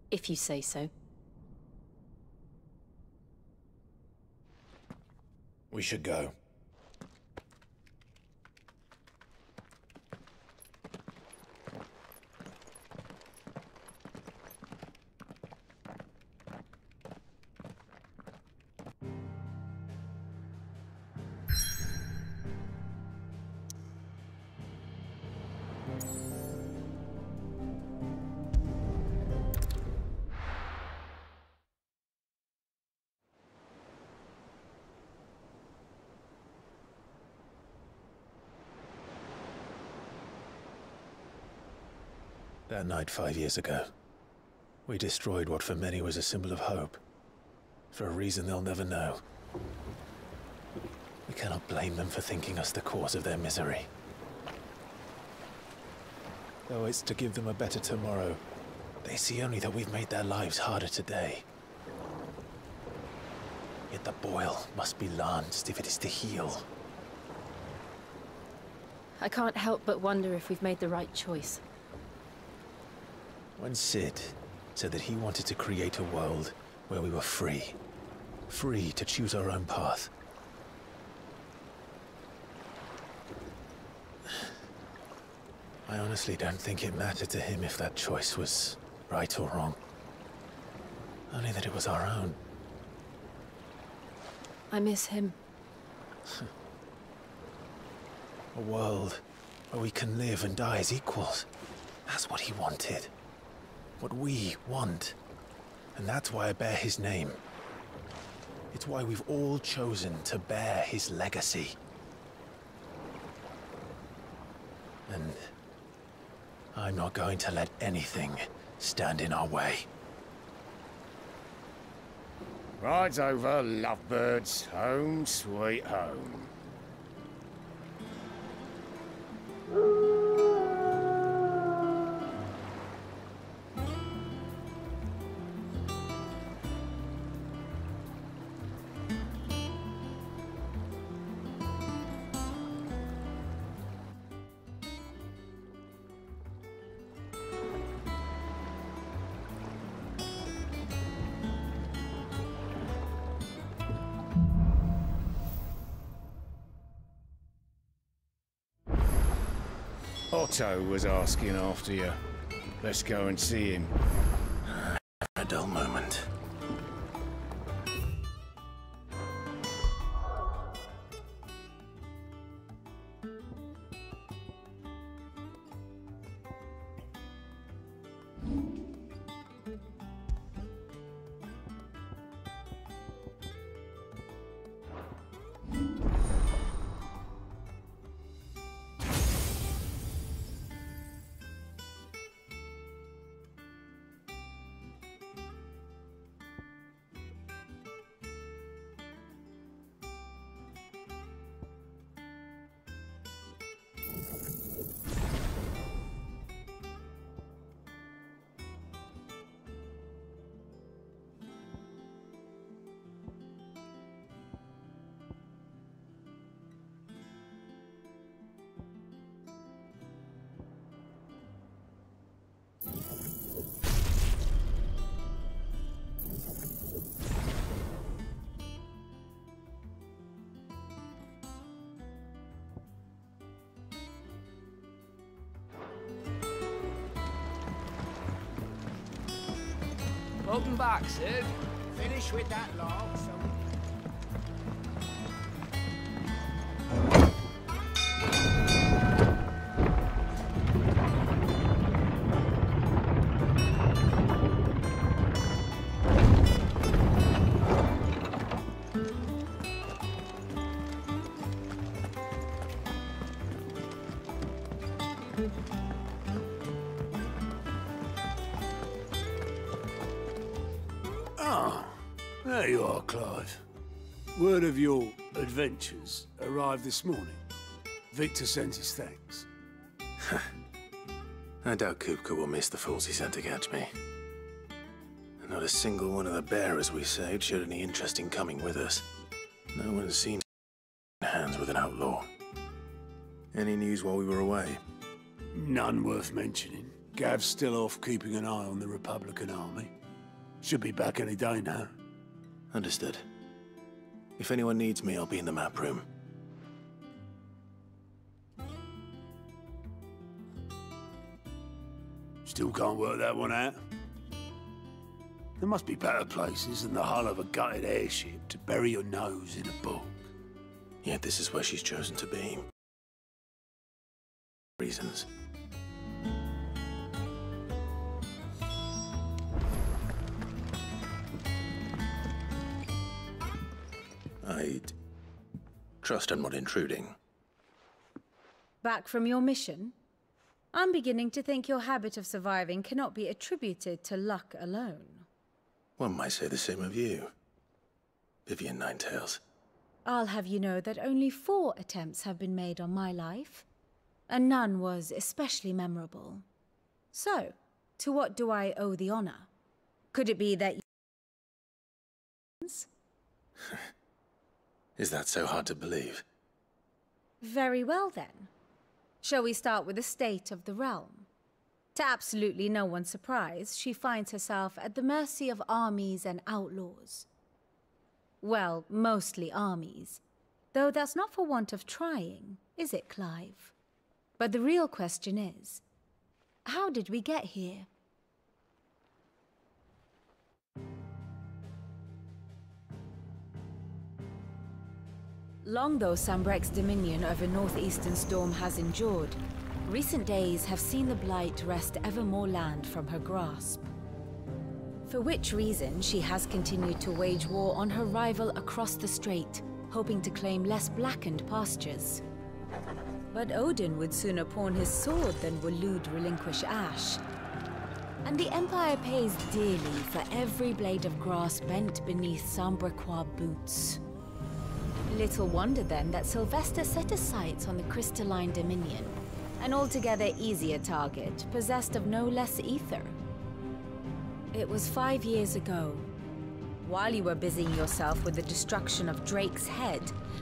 S3: If you say so.
S2: We should go. That night 5 years ago, we destroyed what for many was a symbol of hope. For a reason they'll never know. We cannot blame them for thinking us the cause of their misery. Though it's to give them a better tomorrow, they see only that we've made their lives harder today. Yet the boil must be lanced if it is to heal.
S3: I can't help but wonder if we've made the right choice.
S2: When Sid said that he wanted to create a world where we were free. Free to choose our own path. I honestly don't think it mattered to him if that choice was right or wrong. Only that it was our own.
S3: I miss him.
S2: A world where we can live and die as equals. That's what he wanted. What we want. And that's why I bear his name. It's why we've all chosen to bear his legacy. And I'm not going to let anything stand in our way.
S16: Ride's over, lovebirds. Home sweet home. Otto was asking after you. Let's go and see him.
S2: A dull moment.
S17: Up and back, Sid.
S12: Finish with that log, so...
S18: There you are, Clive. Word of your adventures arrived this morning. Victor sends his thanks.
S2: I doubt Kupka will miss the fools he sent to catch me. Not a single one of the bearers we saved showed any interest in coming with us. No one's seen hands with an outlaw. Any news while we were away?
S18: None worth mentioning. Gav's still off keeping an eye on the Republican army. Should be back any day now.
S2: Understood. If anyone needs me, I'll be in the map room.
S18: Still can't work that one out? There must be better places than the hull of a gutted airship to bury your nose in a book.
S2: Yet this is where she's chosen to be. Reasons. I'd trust I'm not intruding.
S19: Back from your mission? I'm beginning to think your habit of surviving cannot be attributed to luck alone.
S2: One might say the same of you, Vivian Ninetails.
S19: I'll have you know that only 4 attempts have been made on my life, and none was especially memorable. So, to what do I owe the honor? Could it be that you...
S2: Is that so hard to believe?
S19: Very well then. Shall we start with the state of the realm? To absolutely no one's surprise, she finds herself at the mercy of armies and outlaws. Well, mostly armies. Though that's not for want of trying, is it, Clive? But the real question is, how did we get here? Long though Sambrek's dominion over northeastern Storm has endured, recent days have seen the Blight wrest ever more land from her grasp. For which reason she has continued to wage war on her rival across the strait, hoping to claim less blackened pastures. But Odin would sooner pawn his sword than Waloed relinquish Ash. And the Empire pays dearly for every blade of grass bent beneath Sambrequois boots. Little wonder then that Sylvester set his sights on the crystalline dominion, an altogether easier target, possessed of no less ether. It was 5 years ago, while you were busying yourself with the destruction of Drake's head,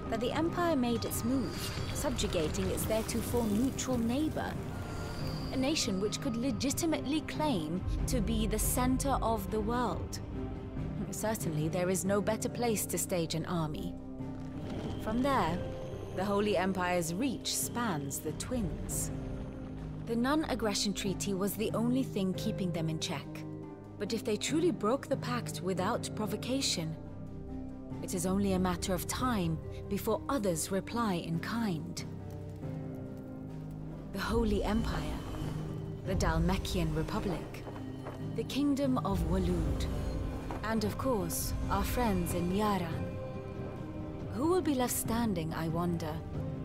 S19: that the Empire made its move, subjugating its theretofore neutral neighbor. A nation which could legitimately claim to be the center of the world. Certainly, there is no better place to stage an army. From there, the Holy Empire's reach spans the Twins. The non-aggression treaty was the only thing keeping them in check. But if they truly broke the pact without provocation, it is only a matter of time before others reply in kind. The Holy Empire, the Dhalmekian Republic, the Kingdom of Waloed, and of course, our friends in Yaran. Who will be left standing, I wonder,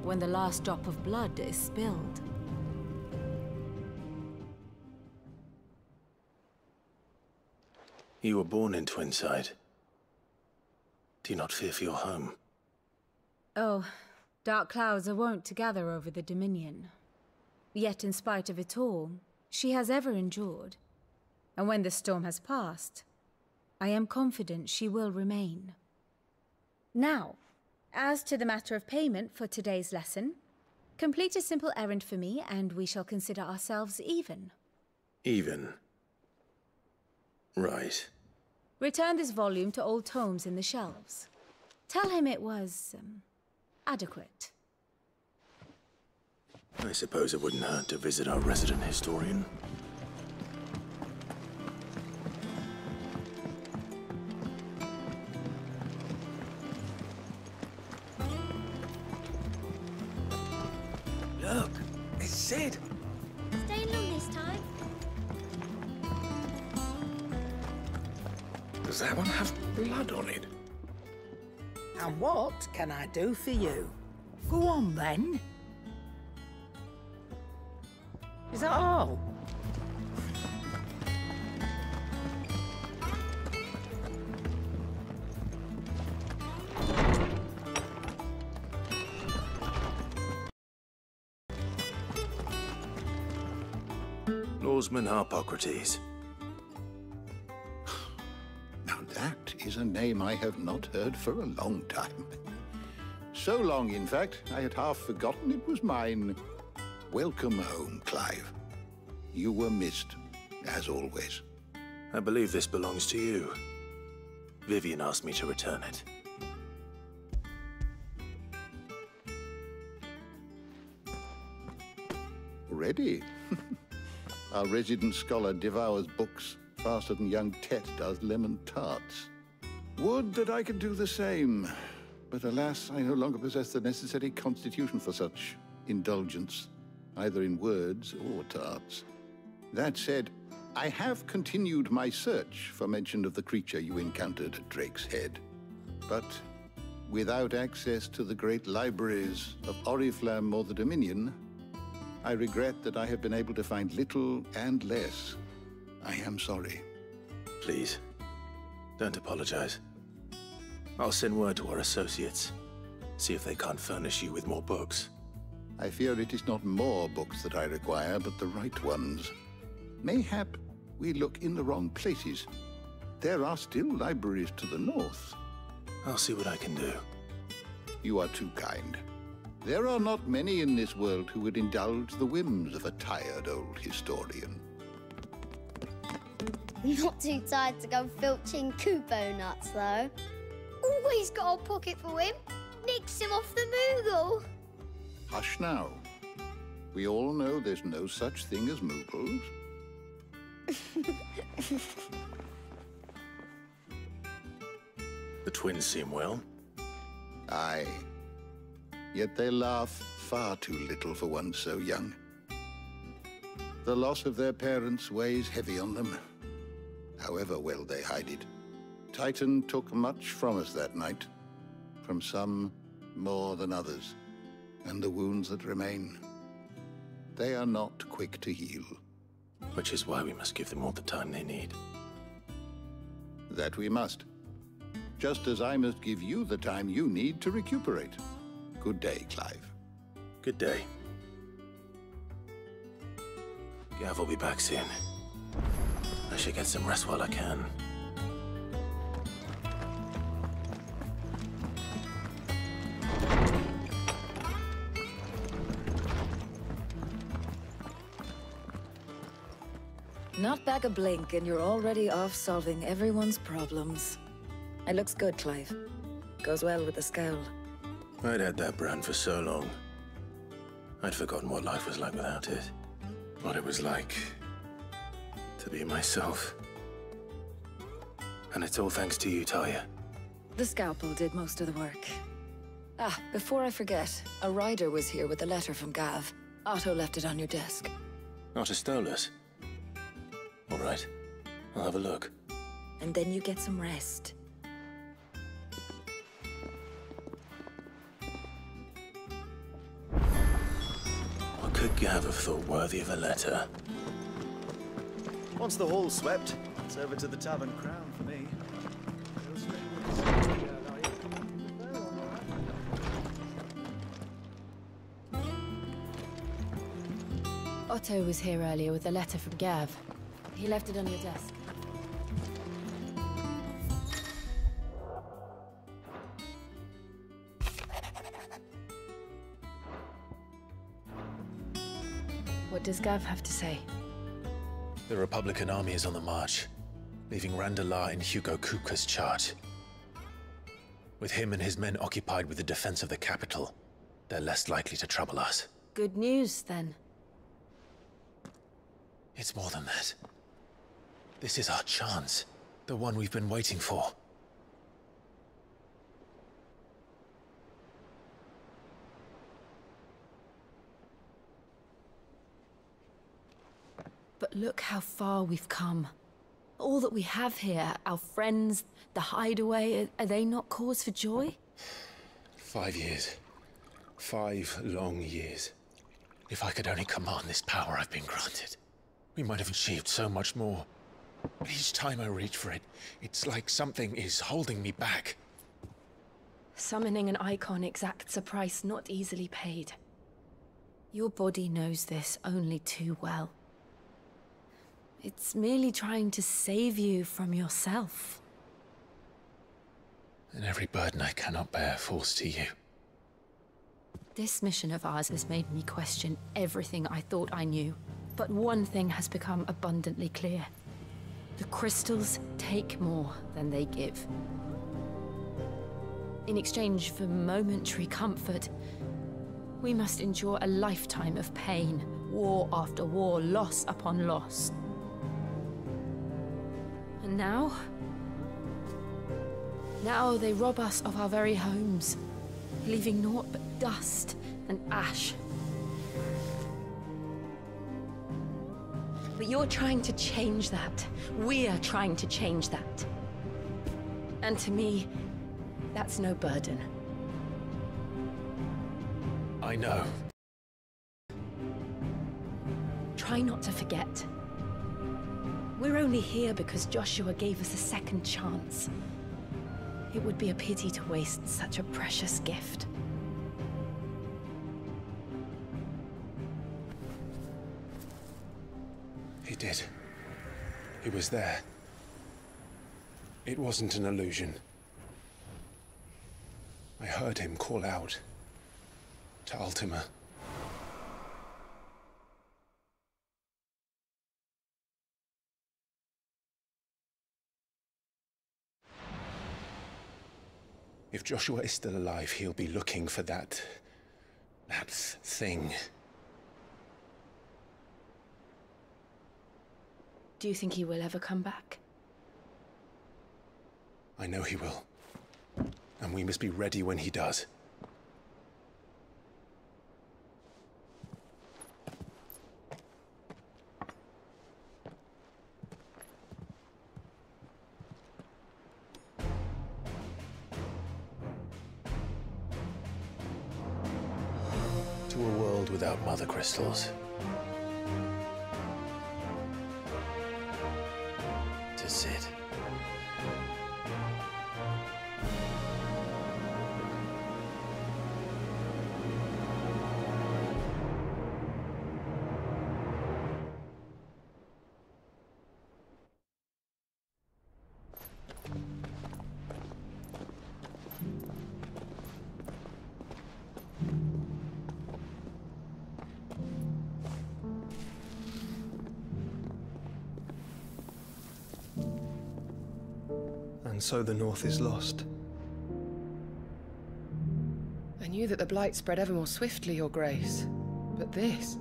S19: when the last drop of blood is spilled?
S2: You were born in Twinside. Do you not fear for your home?
S19: Oh, dark clouds are wont to gather over the Dominion. Yet in spite of it all, she has ever endured. And when the storm has passed, I am confident she will remain. Now, as to the matter of payment for today's lesson, complete a simple errand for me and we shall consider ourselves even.
S2: Even? Right.
S19: Return this volume to old tomes in the shelves. Tell him it was, adequate.
S2: I suppose it wouldn't hurt to visit our resident historian.
S6: said.
S15: Staying long this time?
S16: Does that one have blood on it?
S17: And what can I do for you? Go on, then. Is that all?
S6: Norseman Harpocrates.
S18: Now that is a name I have not heard for a long time. So long, in fact, I had half forgotten it was mine. Welcome home, Clive. You were missed, as always.
S6: I believe this belongs to you. Vivian asked me to return it.
S18: Ready? Our resident scholar devours books faster than young Tet does lemon tarts. Would that I could do the same. But alas, I no longer possess the necessary constitution for such indulgence, either in words or tarts. That said, I have continued my search for mention of the creature you encountered at Drake's Head. But without access to the great libraries of Oriflamme or the Dominion, I regret that I have been able to find little and less. I am sorry.
S6: Please, don't apologize. I'll send word to our associates. See if they can't furnish you with more books.
S18: I fear it is not more books that I require, but the right ones. Mayhap we look in the wrong places. There are still libraries to the north.
S6: I'll see what I can do.
S18: You are too kind. There are not many in this world who would indulge the whims of a tired old historian.
S20: Not too tired to go filching Kupo nuts, though. Always got a pocket for him. Nicks him off the Moogle.
S18: Hush now. We all know there's no such thing as Moogles.
S6: The twins seem well.
S18: Aye. Yet they laugh far too little for one so young. The loss of their parents weighs heavy on them, however well they hide it. Titan took much from us that night, from some more than others, and the wounds that remain, they are not quick to heal.
S6: Which is why we must give them all the time they need.
S18: That we must. Just as I must give you the time you need to recuperate. Good day, Clive.
S6: Good day. Gav will be back soon. I should get some rest while I can.
S3: Not back a blink and you're already off solving everyone's problems. It looks good, Clive. Goes well with the scowl.
S6: I'd had that brand for so long. I'd forgotten what life was like without it. What it was like to be myself. And it's all thanks to you, Talia.
S3: The scalpel did most of the work. Ah, before I forget, a rider was here with a letter from Gav. Otto left it on your desk.
S6: Otto stole us. All right, I'll have a look.
S3: And then you get some rest.
S6: What could Gav have thought worthy of a letter?
S21: Once the hall's swept, it's over to the Tavern Crown for me.
S3: Otto was here earlier with a letter from Gav. He left it on your desk. What does Gav have to say?
S2: The Republican army is on the march, leaving Randalar in Hugo Kupka's charge. With him and his men occupied with the defense of the capital, they're less likely to trouble us.
S3: Good news, then.
S2: It's more than that. This is our chance, the one we've been waiting for.
S14: But look how far we've come. All that we have here, our friends, the hideaway, are they not cause for joy?
S2: 5 years. 5 long years. If I could only command this power I've been granted, we might have achieved so much more. But each time I reach for it, it's like something is holding me back.
S14: Summoning an icon exacts a price not easily paid. Your body knows this only too well. It's merely trying to save you from yourself.
S2: And every burden I cannot bear falls to you.
S14: This mission of ours has made me question everything I thought I knew. But one thing has become abundantly clear. The crystals take more than they give. In exchange for momentary comfort, we must endure a lifetime of pain, war after war, loss upon loss. And now? Now they rob us of our very homes, leaving naught but dust and ash. But you're trying to change that. We're trying to change that. And to me, that's no burden.
S2: I know.
S14: Try not to forget. We're only here because Joshua gave us a second chance. It would be a pity to waste such a precious gift.
S2: He did. He was there. It wasn't an illusion. I heard him call out to Ultima. If Joshua is still alive, he'll be looking for that thing.
S14: Do you think he will ever come back?
S2: I know he will. And we must be ready when he does. To a world without mother crystals. To Sid.
S8: And so the North is lost.
S1: I knew that the blight spread ever more swiftly, Your Grace. But this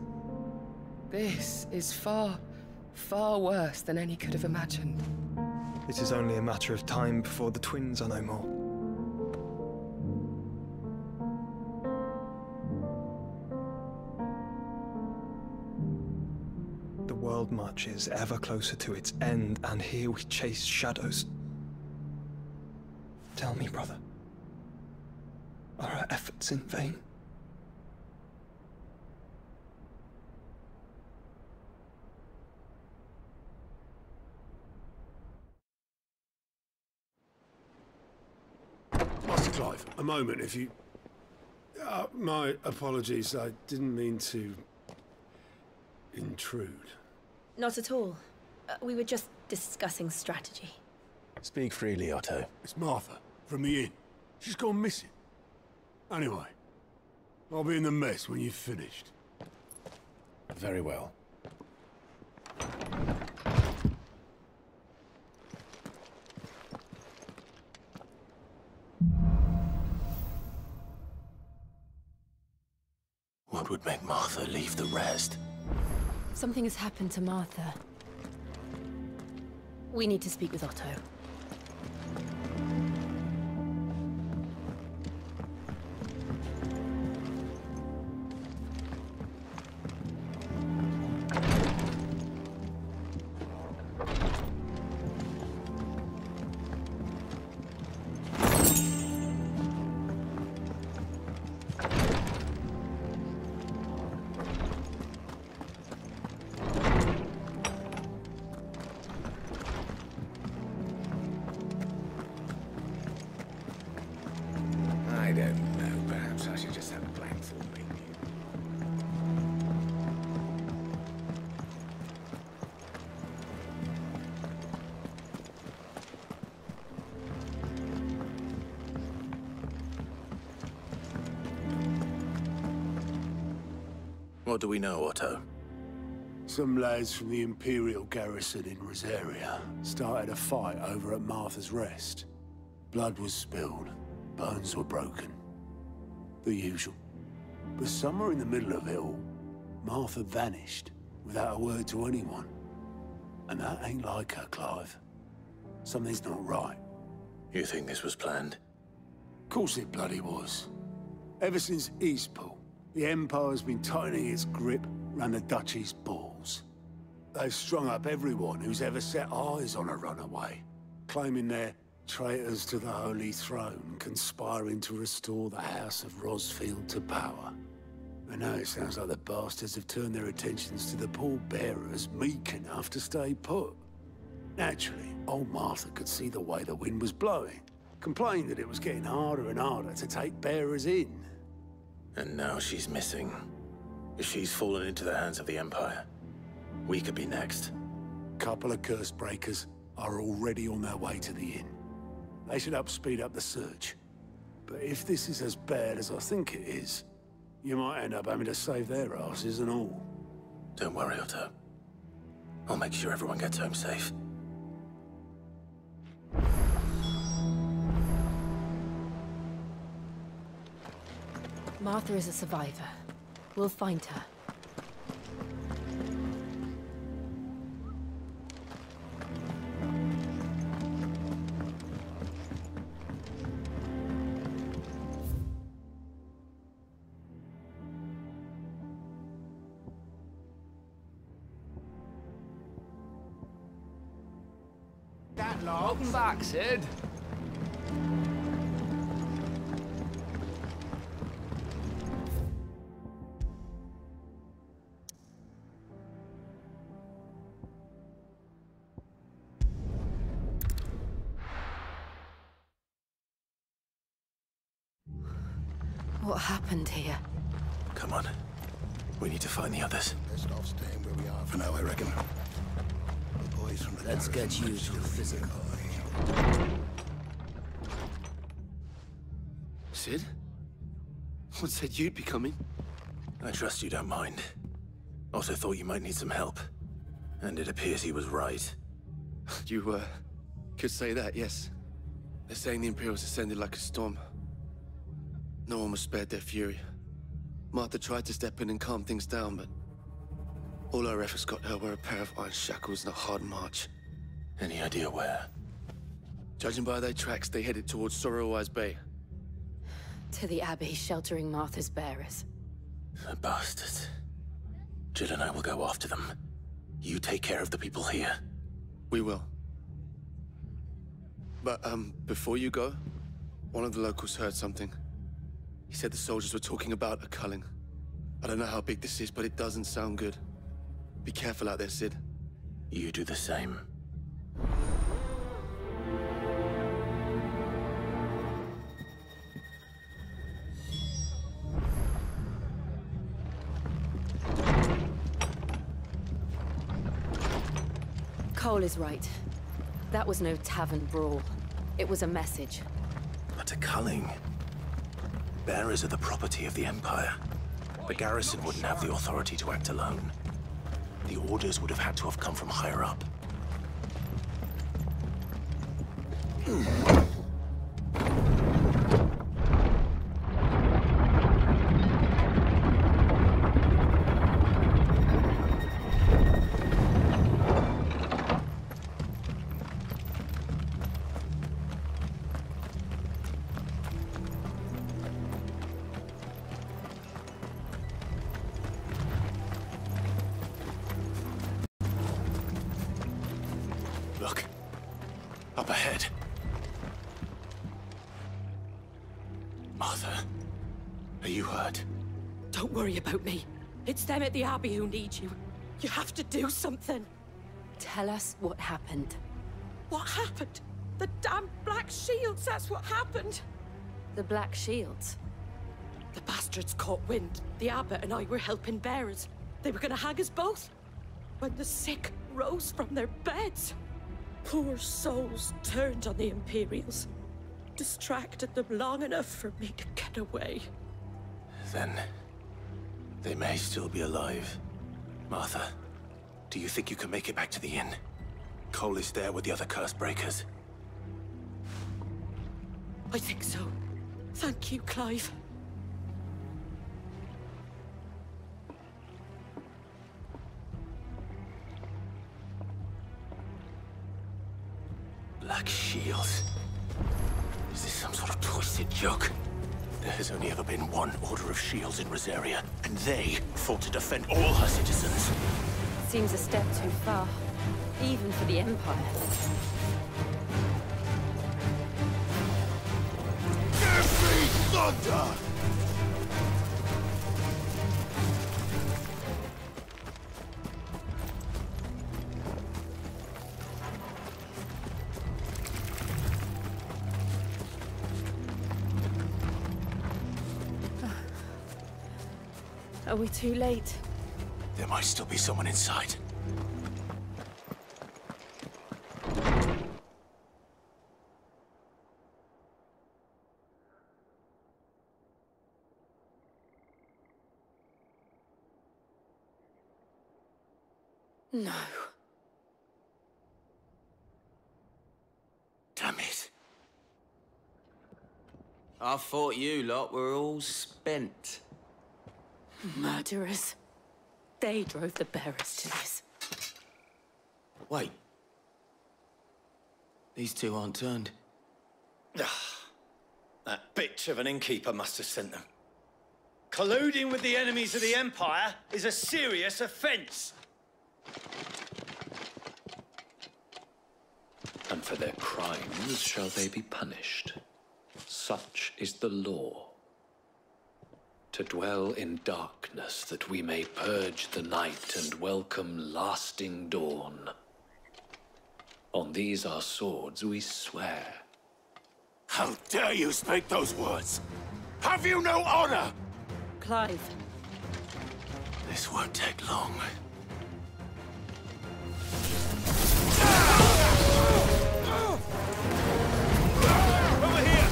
S1: is far, far worse than any could have imagined.
S8: It is only a matter of time before the twins are no more. The world marches ever closer to its end, and here we chase shadows. Tell me, brother, are our efforts in vain?
S12: Master Clive, a moment, if you... my apologies, I didn't mean to... intrude.
S14: Not at all. We were just discussing strategy.
S2: Speak freely, Otto.
S12: It's Martha, from the inn. She's gone missing. Anyway, I'll be in the mess when you've finished.
S2: Very well. What would make Martha leave the rest?
S14: Something has happened to Martha. We need to speak with Otto.
S16: Perhaps I should just have a blank thought.
S6: What do we know, Otto?
S12: Some lads from the Imperial garrison in Rosaria started a fight over at Martha's Rest. Blood was spilled, bones were broken. The usual. But somewhere in the middle of it all, Martha vanished without a word to anyone. And that ain't like her, Clive. Something's not right.
S6: You think this was planned?
S12: Of course it bloody was. Ever since Eastpool, the Empire's been tightening its grip round the Duchy's balls. They've strung up everyone who's ever set eyes on a runaway, claiming they're traitors to the Holy Throne, conspiring to restore the House of Rosfield to power. And now it sounds like the bastards have turned their attentions to the pallbearers meek enough to stay put. Naturally, old Martha could see the way the wind was blowing, complained that it was getting harder and harder to take bearers in.
S6: And now she's missing. If she's fallen into the hands of the Empire, we could be next.
S12: Couple of curse breakers are already on their way to the inn. They should help speed up the search. But if this is as bad as I think it is, you might end up having to save their asses and all.
S6: Don't worry, Otto. I'll make sure everyone gets home safe.
S14: Martha is a survivor. We'll find her.
S7: Welcome back, Sid.
S14: What happened here?
S6: Come on. We need to find the others.
S18: Best off staying where we are for now, I reckon. The boys from the
S7: Let's get you to the physical.
S22: Sid? What said you'd be coming?
S6: I trust you don't mind. Also thought you might need some help. And it appears he was right.
S22: You, could say that, yes. They're saying the Imperials ascended like a storm. No one was spared their fury. Martha tried to step in and calm things down, but all our efforts got her were a pair of iron shackles and a hard march.
S6: Any idea where?
S22: Judging by their tracks, they headed towards Sorrowwise Bay.
S14: To the Abbey sheltering Martha's bearers.
S6: The bastards. Jill and I will go after them. You take care of the people here.
S22: We will. But, before you go, one of the locals heard something. He said the soldiers were talking about a culling. I don't know how big this is, but it doesn't sound good. Be careful out there, Sid.
S6: You do the same.
S14: Cole is right. That was no tavern brawl. It was a message.
S6: But a culling. Bearers are the property of the Empire. The garrison wouldn't have the authority to act alone. The orders would have had to have come from higher up. Look. Up ahead. Martha, are you hurt?
S23: Don't worry about me. It's them at the Abbey who need you. You have to do something.
S14: Tell us what happened.
S23: What happened? The damn Black Shields, that's what happened.
S14: The Black Shields?
S23: The bastards caught wind. The abbot and I were helping bearers. They were gonna hang us both. When the sick rose from their beds, poor souls turned on the Imperials. Distracted them long enough for me to get away.
S6: Then they may still be alive. Martha, do you think you can make it back to the inn? Cole is there with the other curse breakers.
S23: I think so. Thank you, Clive.
S6: Black shields. Is this some sort of twisted joke? There has only ever been one order of shields in Rosaria, and they fought to defend all her citizens.
S14: Seems a step too far, even for the Empire.
S12: Give me thunder!
S14: Are we too late?
S6: There might still be someone inside.
S23: No.
S6: Damn it.
S7: I thought you lot were all spent.
S23: Murderers. They drove the bearers to this.
S7: Wait. These two aren't turned.
S4: That bitch of an innkeeper must have sent them. Colluding with the enemies of the Empire is a serious offense.
S9: And for their crimes shall they be punished. Such is the law. To dwell in darkness, that we may purge the night and welcome lasting dawn. On these our swords we swear.
S6: How dare you speak those words? Have you no honor?
S23: Clive.
S6: This won't take long.
S12: Over here!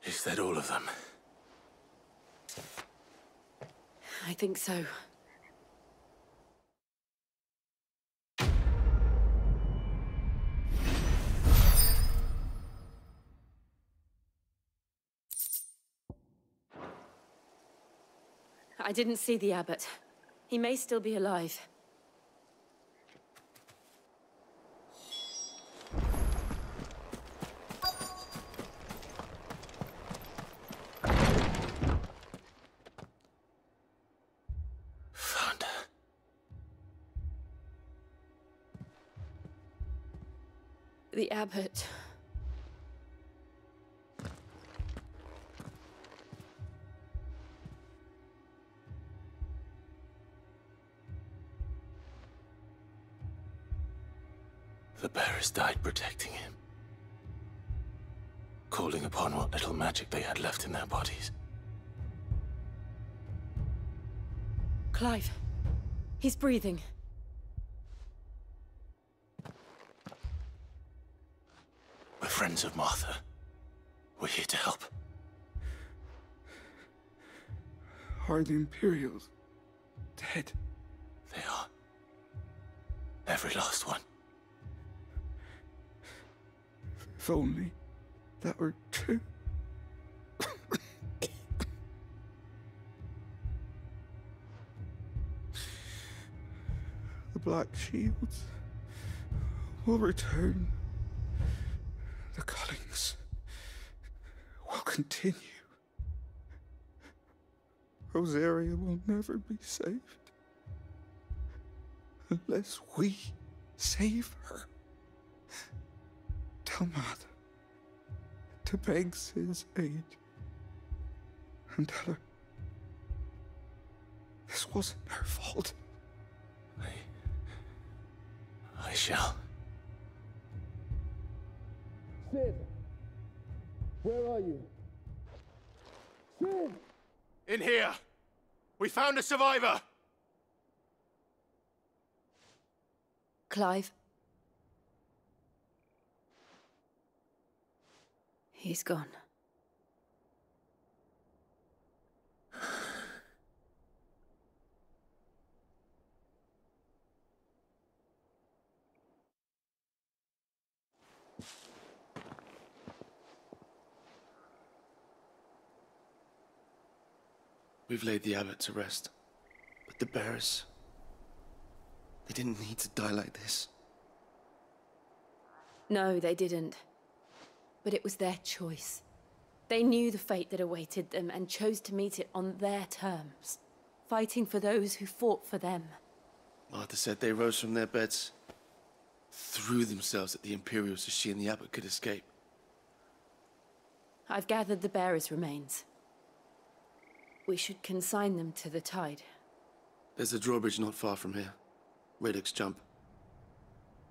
S6: Is that all of them?
S23: I think so. I didn't see the abbot. He may still be alive.
S6: Found her.
S23: The abbot.
S6: The bearers died protecting him. Calling upon what little magic they had left in their bodies.
S23: Clive. He's breathing.
S6: We're friends of Martha. We're here to help.
S12: Are the Imperials dead?
S6: They are. Every last one.
S12: If only that were true. The Black Shields will return.
S5: The cullings will continue. Rosaria will never be saved unless we save her. Tell Mother to beg Sid's aid and tell her this wasn't her fault.
S2: I shall.
S5: Sid! Where are you? Sid!
S11: In here! We found a survivor!
S14: Clive. He's gone.
S22: We've laid the abbot to rest. But the bearers... they didn't need to die like this.
S14: No, they didn't. But it was their choice. They knew the fate that awaited them and chose to meet it on their terms, fighting for those who fought for them.
S22: Martha said they rose from their beds, threw themselves at the Imperials so she and the abbot could escape.
S14: I've gathered the bearers' remains. We should consign them to the tide.
S22: There's a drawbridge not far from here. Reddick's Jump.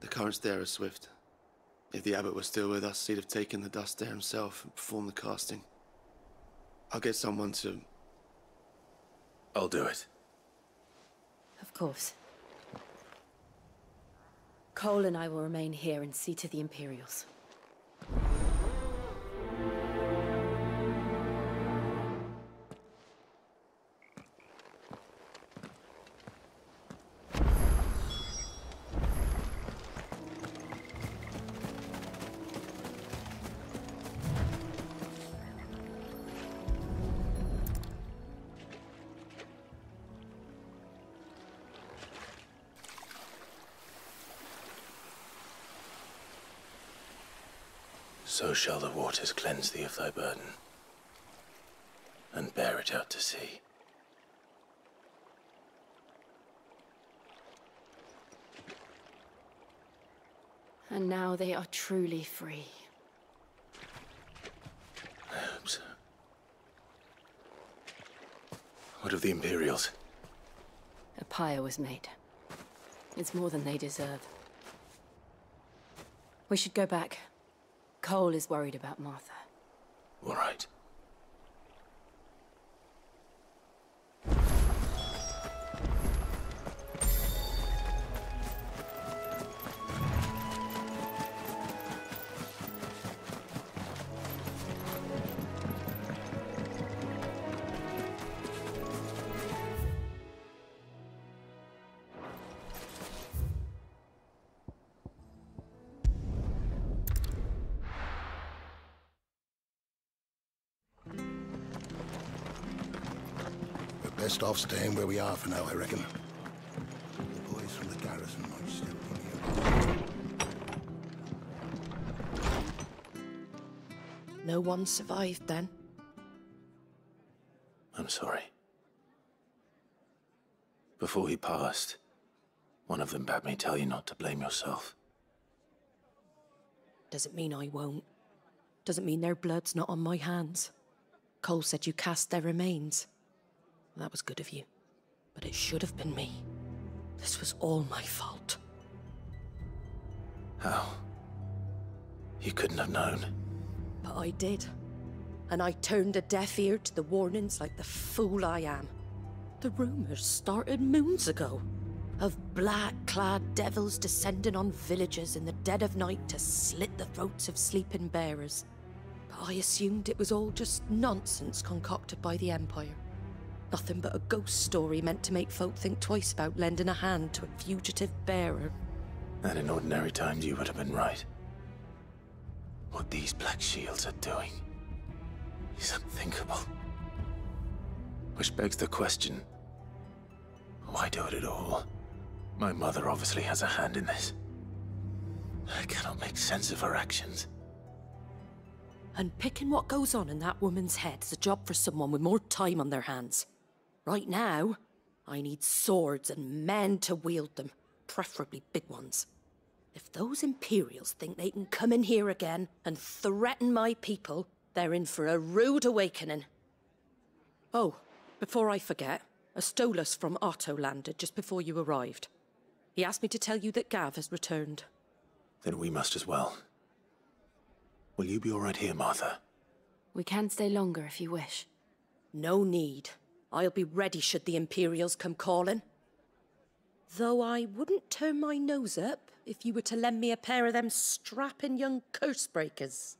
S22: The currents there are swift. If the abbot was still with us, he'd have taken the dust there himself and performed the casting. I'll get someone to...
S2: I'll do it.
S14: Of course. Cole and I will remain here and see to the Imperials.
S2: So shall the waters cleanse thee of thy burden, and bear it out to sea.
S14: And now they are truly free.
S2: I hope so. What of the Imperials?
S14: A pyre was made. It's more than they deserve. We should go back. Cole is worried about Martha.
S2: All right.
S18: Best off staying where we are for now, I reckon. The boys from the garrison might still be here.
S1: No one survived then?
S2: I'm sorry. Before he passed, one of them bade me tell you not to blame yourself.
S1: Doesn't mean I won't. Doesn't mean their blood's not on my hands. Cole said you cast their remains. That was good of you. But it should have been me. This was all my fault.
S2: How? You couldn't have known.
S1: But I did. And I turned a deaf ear to the warnings like the fool I am. The rumors started moons ago. Of black-clad devils descending on villages in the dead of night to slit the throats of sleeping bearers. But I assumed it was all just nonsense concocted by the Empire. Nothing but a ghost story meant to make folk think twice about lending a hand to a fugitive bearer.
S2: And in ordinary times you would have been right. What these Black Shields are doing is unthinkable. Which begs the question, why do it at all? My mother obviously has a hand in this. I cannot make sense of her actions.
S1: And picking what goes on in that woman's head is a job for someone with more time on their hands. Right now, I need swords and men to wield them, preferably big ones. If those Imperials think they can come in here again and threaten my people, they're in for a rude awakening. Oh, before I forget, a Stolas from Otto landed just before you arrived. He asked me to tell you that Gav has returned.
S2: Then we must as well. Will you be all right here, Martha?
S14: We can stay longer if you wish.
S1: No need. I'll be ready should the Imperials come calling. Though I wouldn't turn my nose up if you were to lend me a pair of them strapping young curse breakers.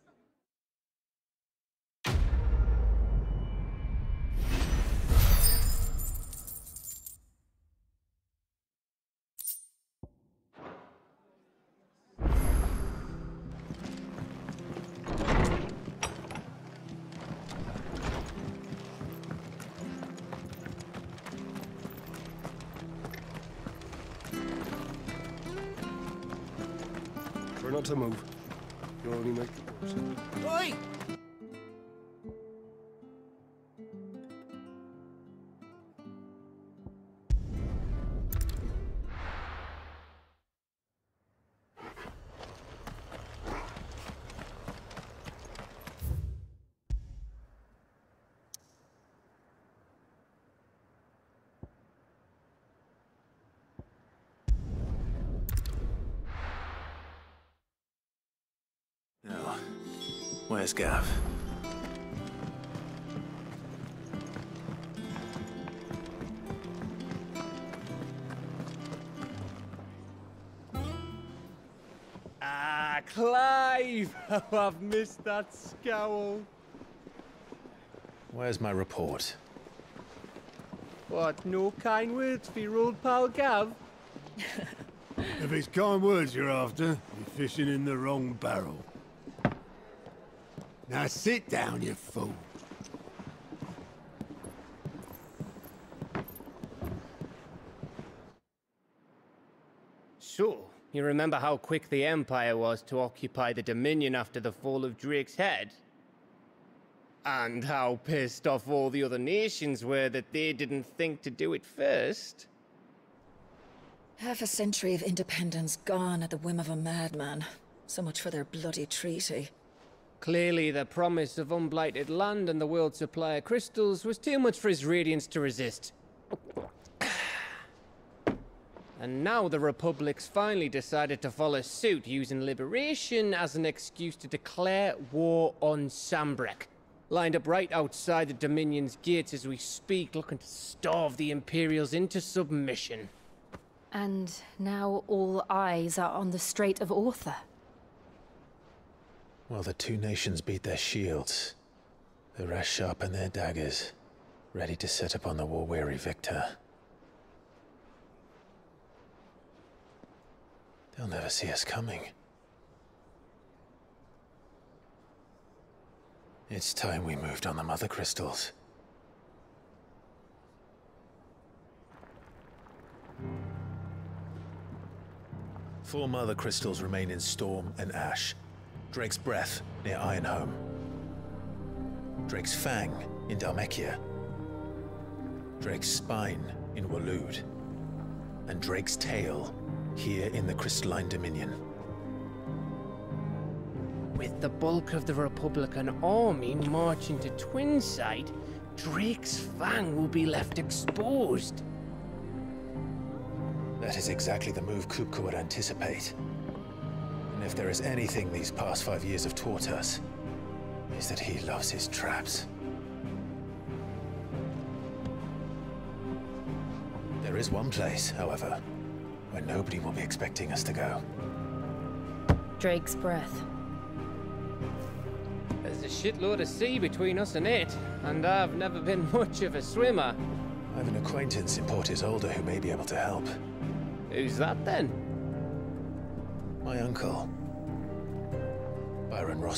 S10: Not to move. You only make it worse.
S11: Oi!
S2: Where's Gav?
S13: Ah, Clive! Oh, I've missed that scowl.
S2: Where's my report?
S13: What, no kind words for your old pal Gav?
S12: If it's kind words you're after, you're fishing in the wrong barrel. Now sit down, you fool.
S13: So, you remember how quick the Empire was to occupy the Dominion after the fall of Drake's head? And how pissed off all the other nations were that they didn't think to do it first?
S3: Half a century of independence gone at the whim of a madman. So much for their bloody treaty.
S13: Clearly, the promise of unblighted land and the world's supply of crystals was too much for his radiance to resist. And now the Republic's finally decided to follow suit, using liberation as an excuse to declare war on Sambrek. Lined up right outside the Dominion's gates as we speak, looking to starve the Imperials into submission.
S14: And now all eyes are on the Strait of Author.
S2: Well, the two nations beat their shields. The rest sharpen their daggers, ready to set upon the war-weary victor. They'll never see us coming. It's time we moved on the Mother Crystals. Four Mother Crystals remain in Storm and Ash. Drake's Breath near Ironhome. Drake's Fang in Dhalmekia. Drake's Spine in Waloed. And Drake's Tail here in the Crystalline Dominion.
S13: With the bulk of the Republican army marching to Twinside, Drake's Fang will be left exposed.
S2: That is exactly the move Kupka would anticipate. And if there is anything these past 5 years have taught us, is that he loves his traps. There is one place, however, where nobody will be expecting us to go.
S14: Drake's Breath.
S13: There's a shitload of sea between us and it, and I've never been much of a swimmer.
S2: I have an acquaintance in Port Isolde who may be able to help.
S13: Who's that then?
S2: My uncle, Byron Ross.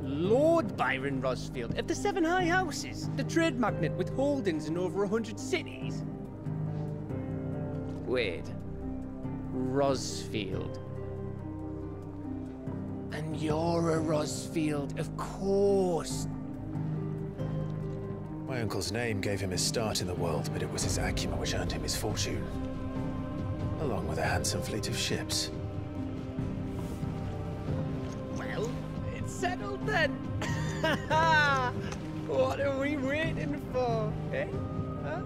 S13: Lord Byron Rosfield of the Seven High Houses, the trade magnate with holdings in over 100 cities. Wait, Rosfield. And you're a Rosfield, of course.
S2: My uncle's name gave him his start in the world, but it was his acumen which earned him his fortune. Along with a handsome fleet of ships.
S13: Well, it's settled then. What are we waiting for, eh? Huh?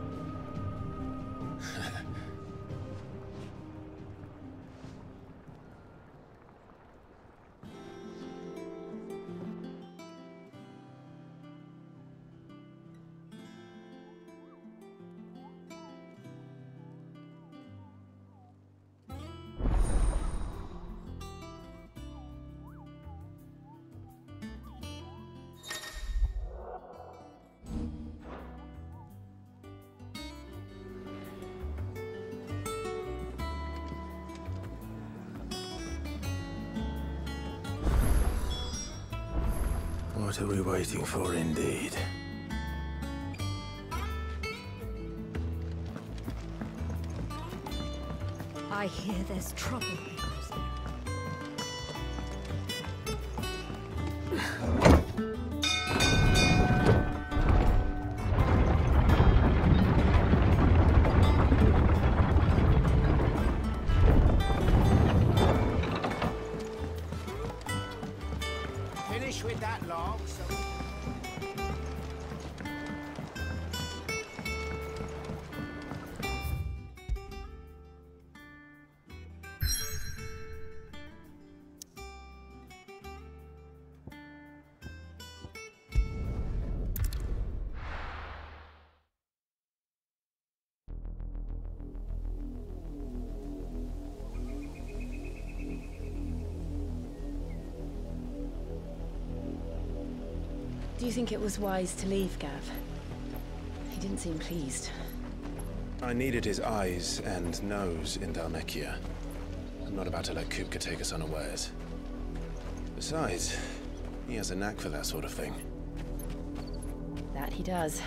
S2: What are we waiting for, indeed?
S14: I hear there's trouble.
S16: Finish with that log, so...
S14: Do you think it was wise to leave, Gav? He didn't seem pleased.
S2: I needed his eyes and nose in Dhalmekia. I'm not about to let Kupka take us unawares. Besides, he has a knack for that sort of thing.
S14: That he does.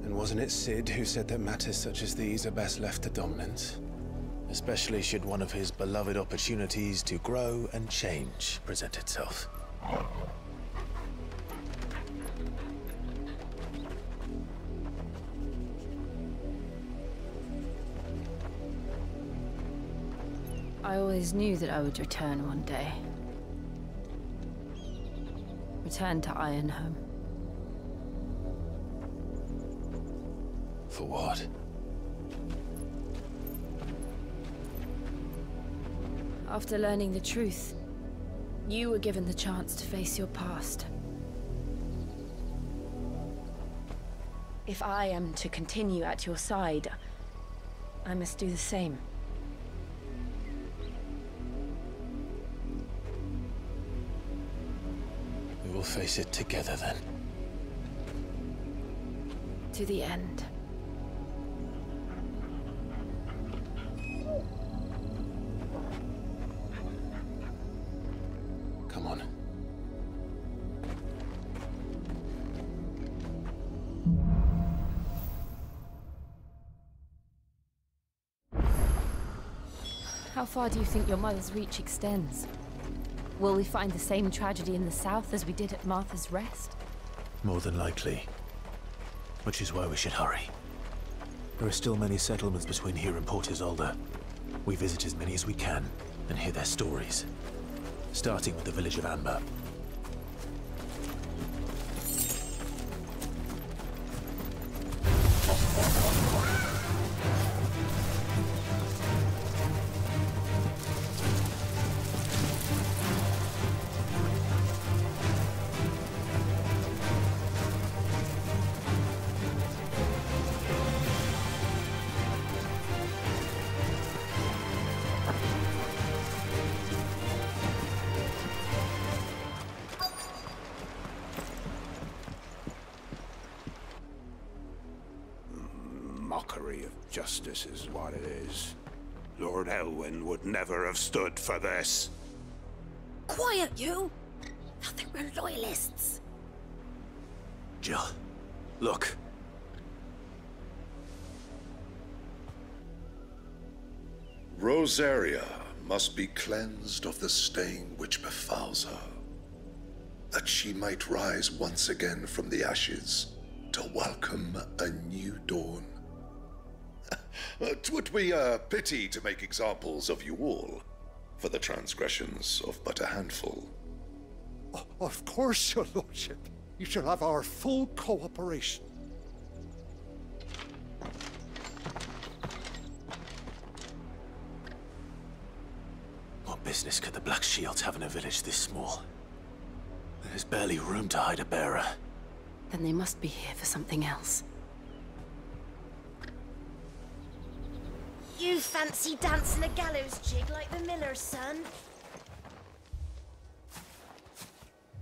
S2: And wasn't it Sid who said that matters such as these are best left to dominance? Especially should one of his beloved opportunities to grow and change present itself.
S14: I always knew that I would return one day. Return to Ironhome.
S2: For what?
S14: After learning the truth, you were given the chance to face your past. If I am to continue at your side, I must do the same.
S2: We will face it together then.
S14: To the end.
S2: Come on.
S14: How far do you think your mother's reach extends? Will we find the same tragedy in the south as we did at Martha's Rest?
S2: More than likely. Which is why we should hurry. There are still many settlements between here and Port Isolde. We visit as many as we can and hear their stories. Starting with the village of Amber.
S12: Mockery of justice is what it is. Lord Elwyn would never have stood for this.
S1: Quiet, you! Thought they were loyalists.
S2: Jill, look.
S15: Rosaria, must be cleansed of the stain which befouls her, that she might rise once again from the ashes to welcome a new dawn. 'Twould be a pity to make examples of you all, for the transgressions of but a handful.
S17: Of course, your lordship. You shall have our full cooperation.
S2: What business could the Black Shields have in a village this small? There's barely room to hide a bearer.
S14: Then they must be here for something else.
S19: You fancy dancing a gallows jig like the miller's son?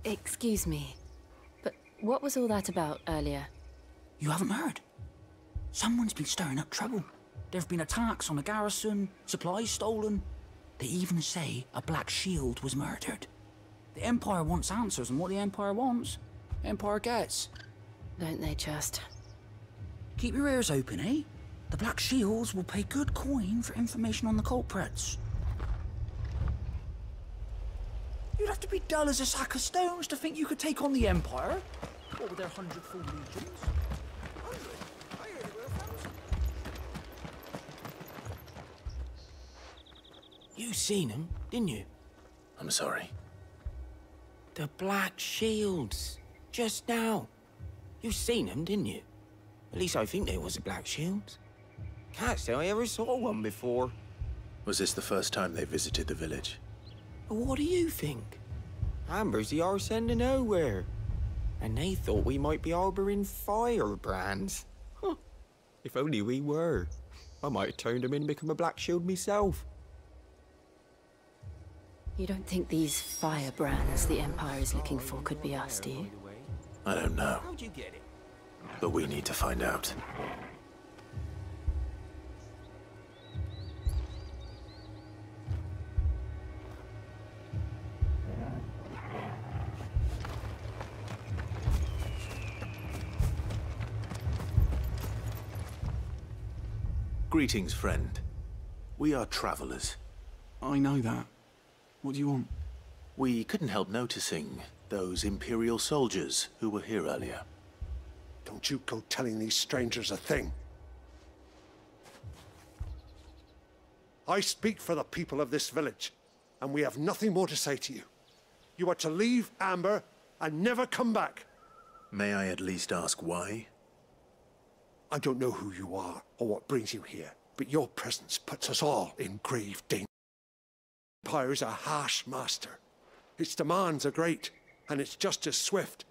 S14: Excuse me, but what was all that about earlier?
S24: You haven't heard? Someone's been stirring up trouble. There have been attacks on the garrison, supplies stolen. They even say a Black Shield was murdered. The Empire wants answers, and what the Empire wants, Empire gets.
S14: Don't they just?
S24: Keep your ears open, eh? The Black Shields will pay good coin for information on the culprits. You'd have to be dull as a sack of stones to think you could take on the Empire. What with their 100 full legions? 100? I heard it were 1,000. You seen them, didn't you?
S2: I'm sorry.
S24: The Black Shields. Just now. You seen them, didn't you? At least I think there was a Black Shield. Can't say I ever saw one before.
S2: Was this the first time they visited the village?
S24: What do you think? Amber's the arse end of nowhere. And they thought we might be harbouring firebrands. Huh. If only we were. I might have turned them in and become a Black Shield myself.
S14: You don't think these firebrands the Empire is looking for could be us, do you?
S2: I don't know.
S24: How'd you get it?
S2: But we need to find out. Greetings, friend. We are travelers.
S5: I know that. What do you want?
S2: We couldn't help noticing those Imperial soldiers who were here earlier.
S17: Don't you go telling these strangers a thing. I speak for the people of this village, and we have nothing more to say to you. You are to leave Amber and never come back.
S2: May I at least ask why?
S17: I don't know who you are or what brings you here, but your presence puts us all in grave danger. The Empire is a harsh master. Its demands are great, and its justice swift.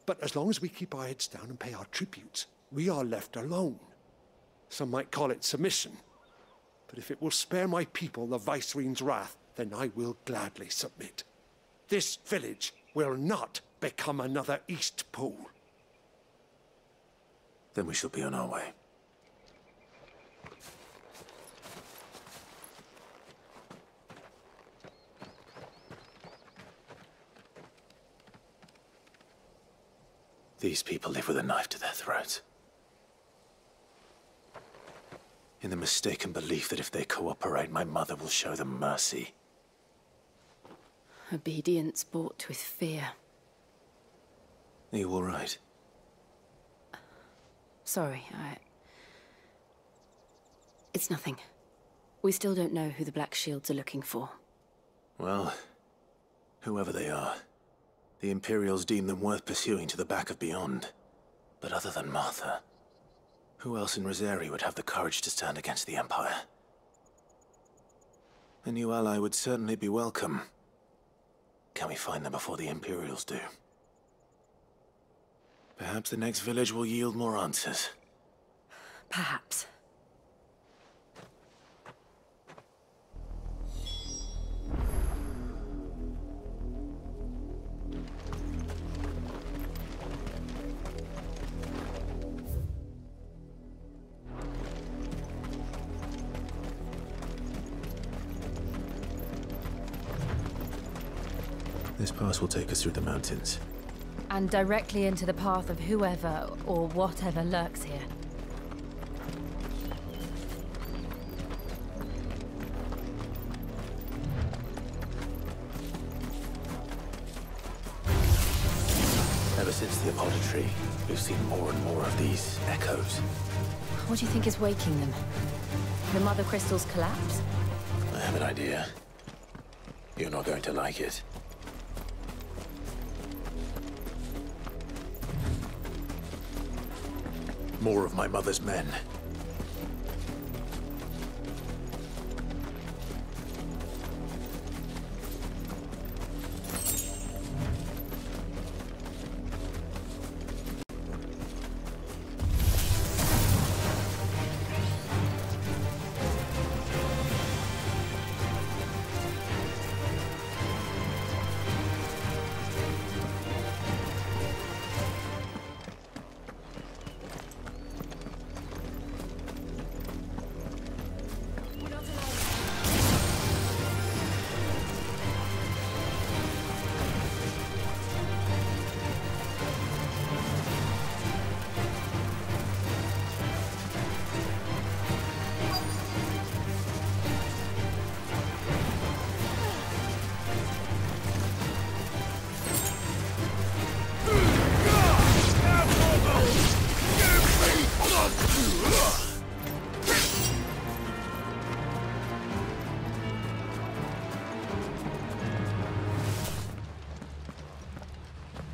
S17: But as long as we keep our heads down and pay our tributes, we are left alone. Some might call it submission. But if it will spare my people the Viceroy's wrath, then I will gladly submit. This village will not become another East Pole.
S2: Then we shall be on our way. These people live with a knife to their throats. In the mistaken belief that if they cooperate, my mother will show them mercy.
S14: Obedience bought with fear.
S2: Are you all right?
S14: Sorry, It's nothing. We still don't know who the Black Shields are looking for.
S2: Well, whoever they are, the Imperials deem them worth pursuing to the back of beyond. But other than Martha, who else in Rosari would have the courage to stand against the Empire? A new ally would certainly be welcome. Can we find them before the Imperials do? Perhaps the next village will yield more answers.
S14: Perhaps.
S2: This pass will take us through the mountains.
S14: And directly into the path of whoever or whatever lurks here.
S2: Since the apology, we've seen more and more of these echoes.
S14: What do you think is waking them? The mother crystal's collapse?
S2: I have an idea. You're not going to like it. More of my mother's men.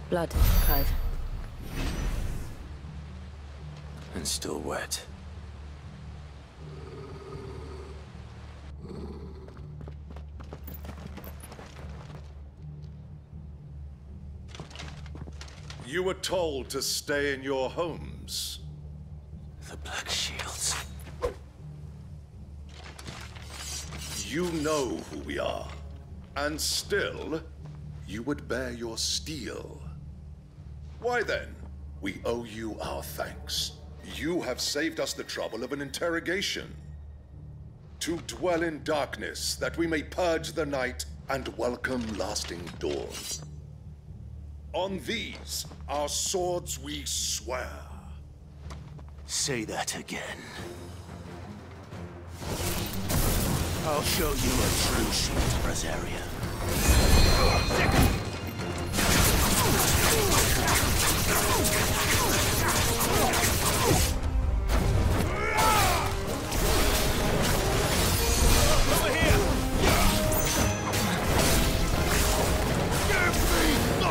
S14: Blood, Clive.
S2: And still wet.
S15: You were told to stay in your homes.
S2: The Black Shields.
S15: You know who we are. And still, you would bear your steel. Why then, we owe you our thanks. You have saved us the trouble of an interrogation. To dwell in darkness, that we may purge the night and welcome lasting dawn. On these, our swords we swear.
S2: Say that again. I'll show you a true shield, Brazaria.
S11: Over here! Give me the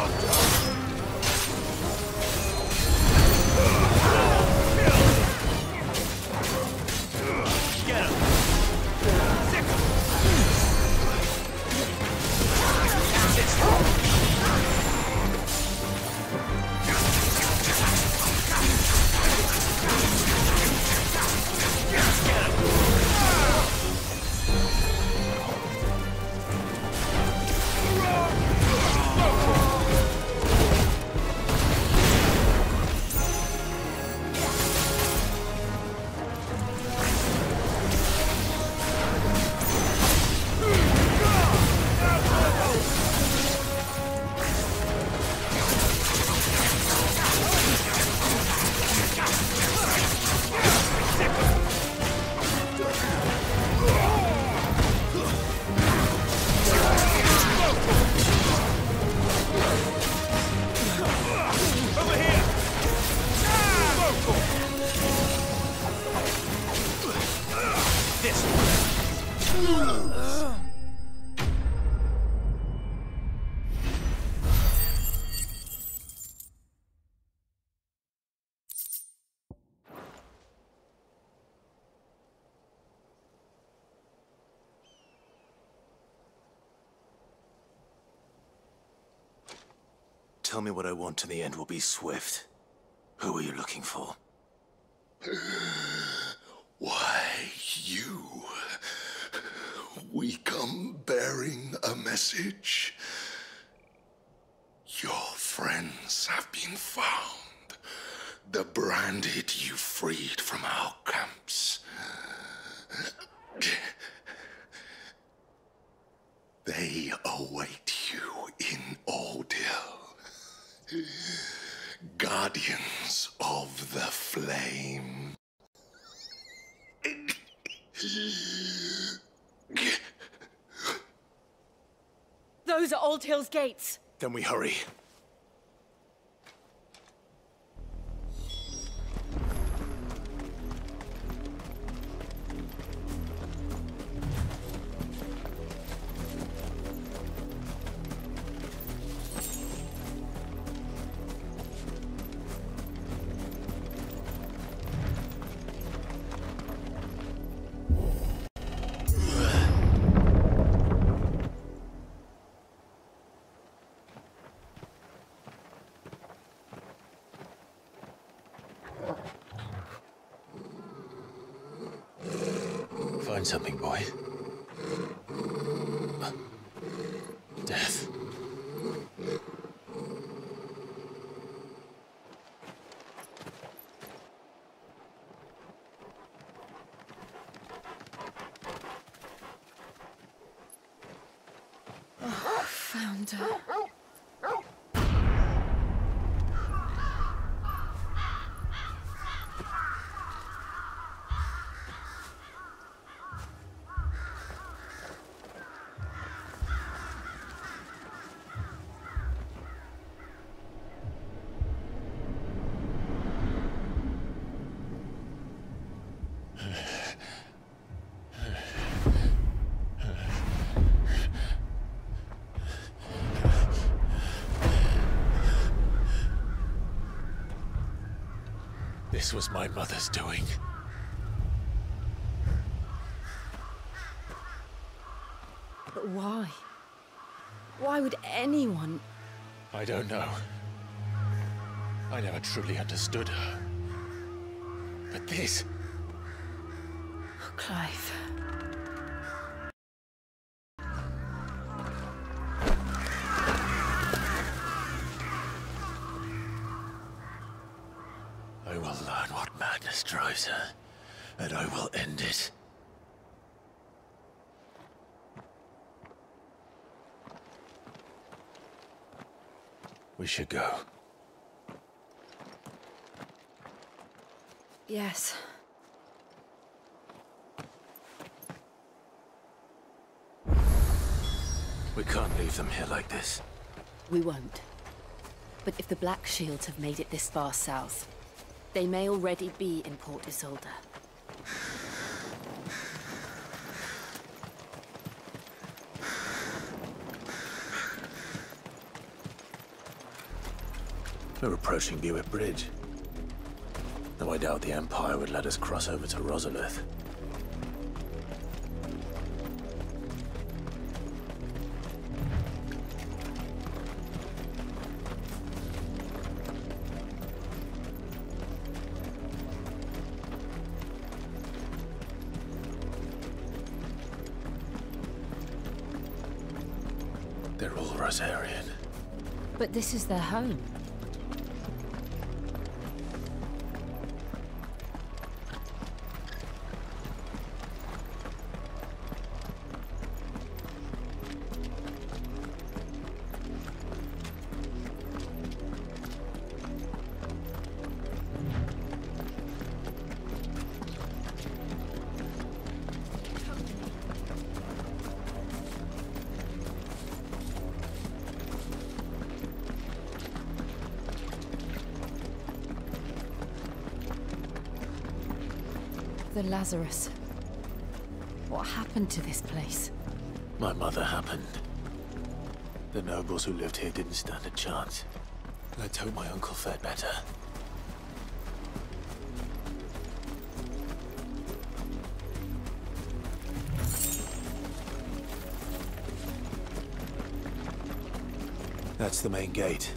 S11: Get him!
S2: Tell me what I want and the end will be swift. Who are you looking for?
S15: Why, you. We come bearing a message. Your friends have been found. The branded you freed from our camps. They await you in Ordeal. Guardians of the Flame.
S19: Those are Old Hill's gates.
S2: Then we hurry. find something, boy. Death.
S14: Oh, found her.
S2: This was my mother's doing.
S14: But why? Why would anyone...
S2: I don't know. I never truly understood her. But this...
S14: Oh, Clive.
S2: I will learn what madness drives her, and I will end it. We should go.
S14: Yes.
S2: We can't leave them here like this.
S14: We won't. But if the Black Shields have made it this far south, they may already be in Port Isolde.
S2: We're approaching Buick Bridge. Though I doubt the Empire would let us cross over to Rosalith. They're all Rosarian.
S14: But this is their home. The Lazarus. What happened to this place?
S2: My mother happened. The nobles who lived here didn't stand a chance. Let's hope my uncle fared better. That's the main gate.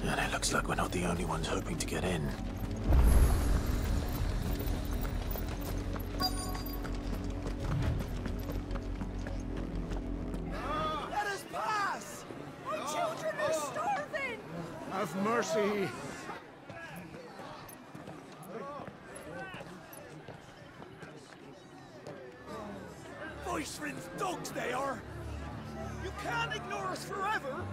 S2: And it looks like we're not the only ones hoping to get in.
S11: Let us pass! My children are starving!
S16: Have mercy!
S11: Voice-rinsed dogs they are! You can't ignore us forever!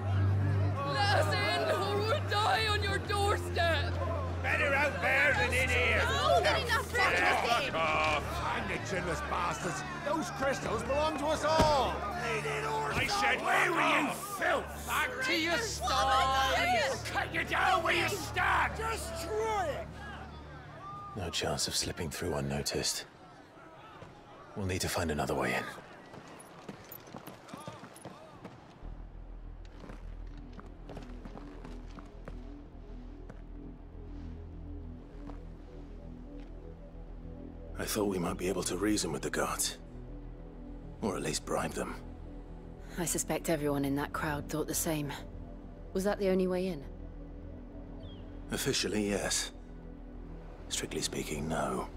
S7: Let us in, or we'll die on your doorstep!
S11: Better out there than in here!
S7: Oh, getting enough
S11: Fuck off!
S16: Hang the chinless bastards! Those crystals belong to us all!
S11: I said, where were you, filth?
S7: Back to your sties!
S11: Cut you down where you stand! Destroy it!
S2: No chance of slipping through unnoticed. We'll need to find another way in. I thought we might be able to reason with the guards. Or at least bribe them.
S14: I suspect everyone in that crowd thought the same. Was that the only way in?
S2: Officially, yes. Strictly speaking, no.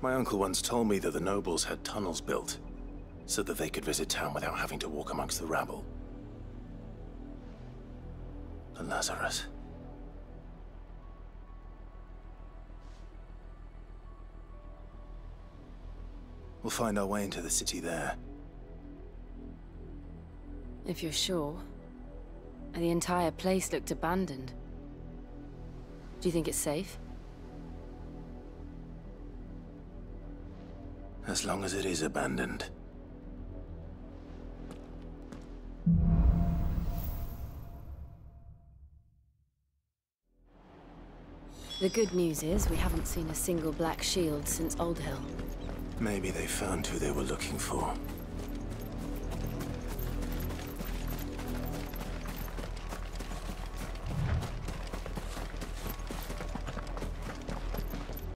S6: My uncle once told me that the nobles had tunnels built, so that they could visit town without having to walk amongst the rabble. The Lazarus. We'll find our way into the city there.
S14: If you're sure. The entire place looked abandoned. Do you think it's safe?
S6: As long as it is abandoned.
S14: The good news is we haven't seen a single black shield since Old Hill.
S6: Maybe they found who they were looking for.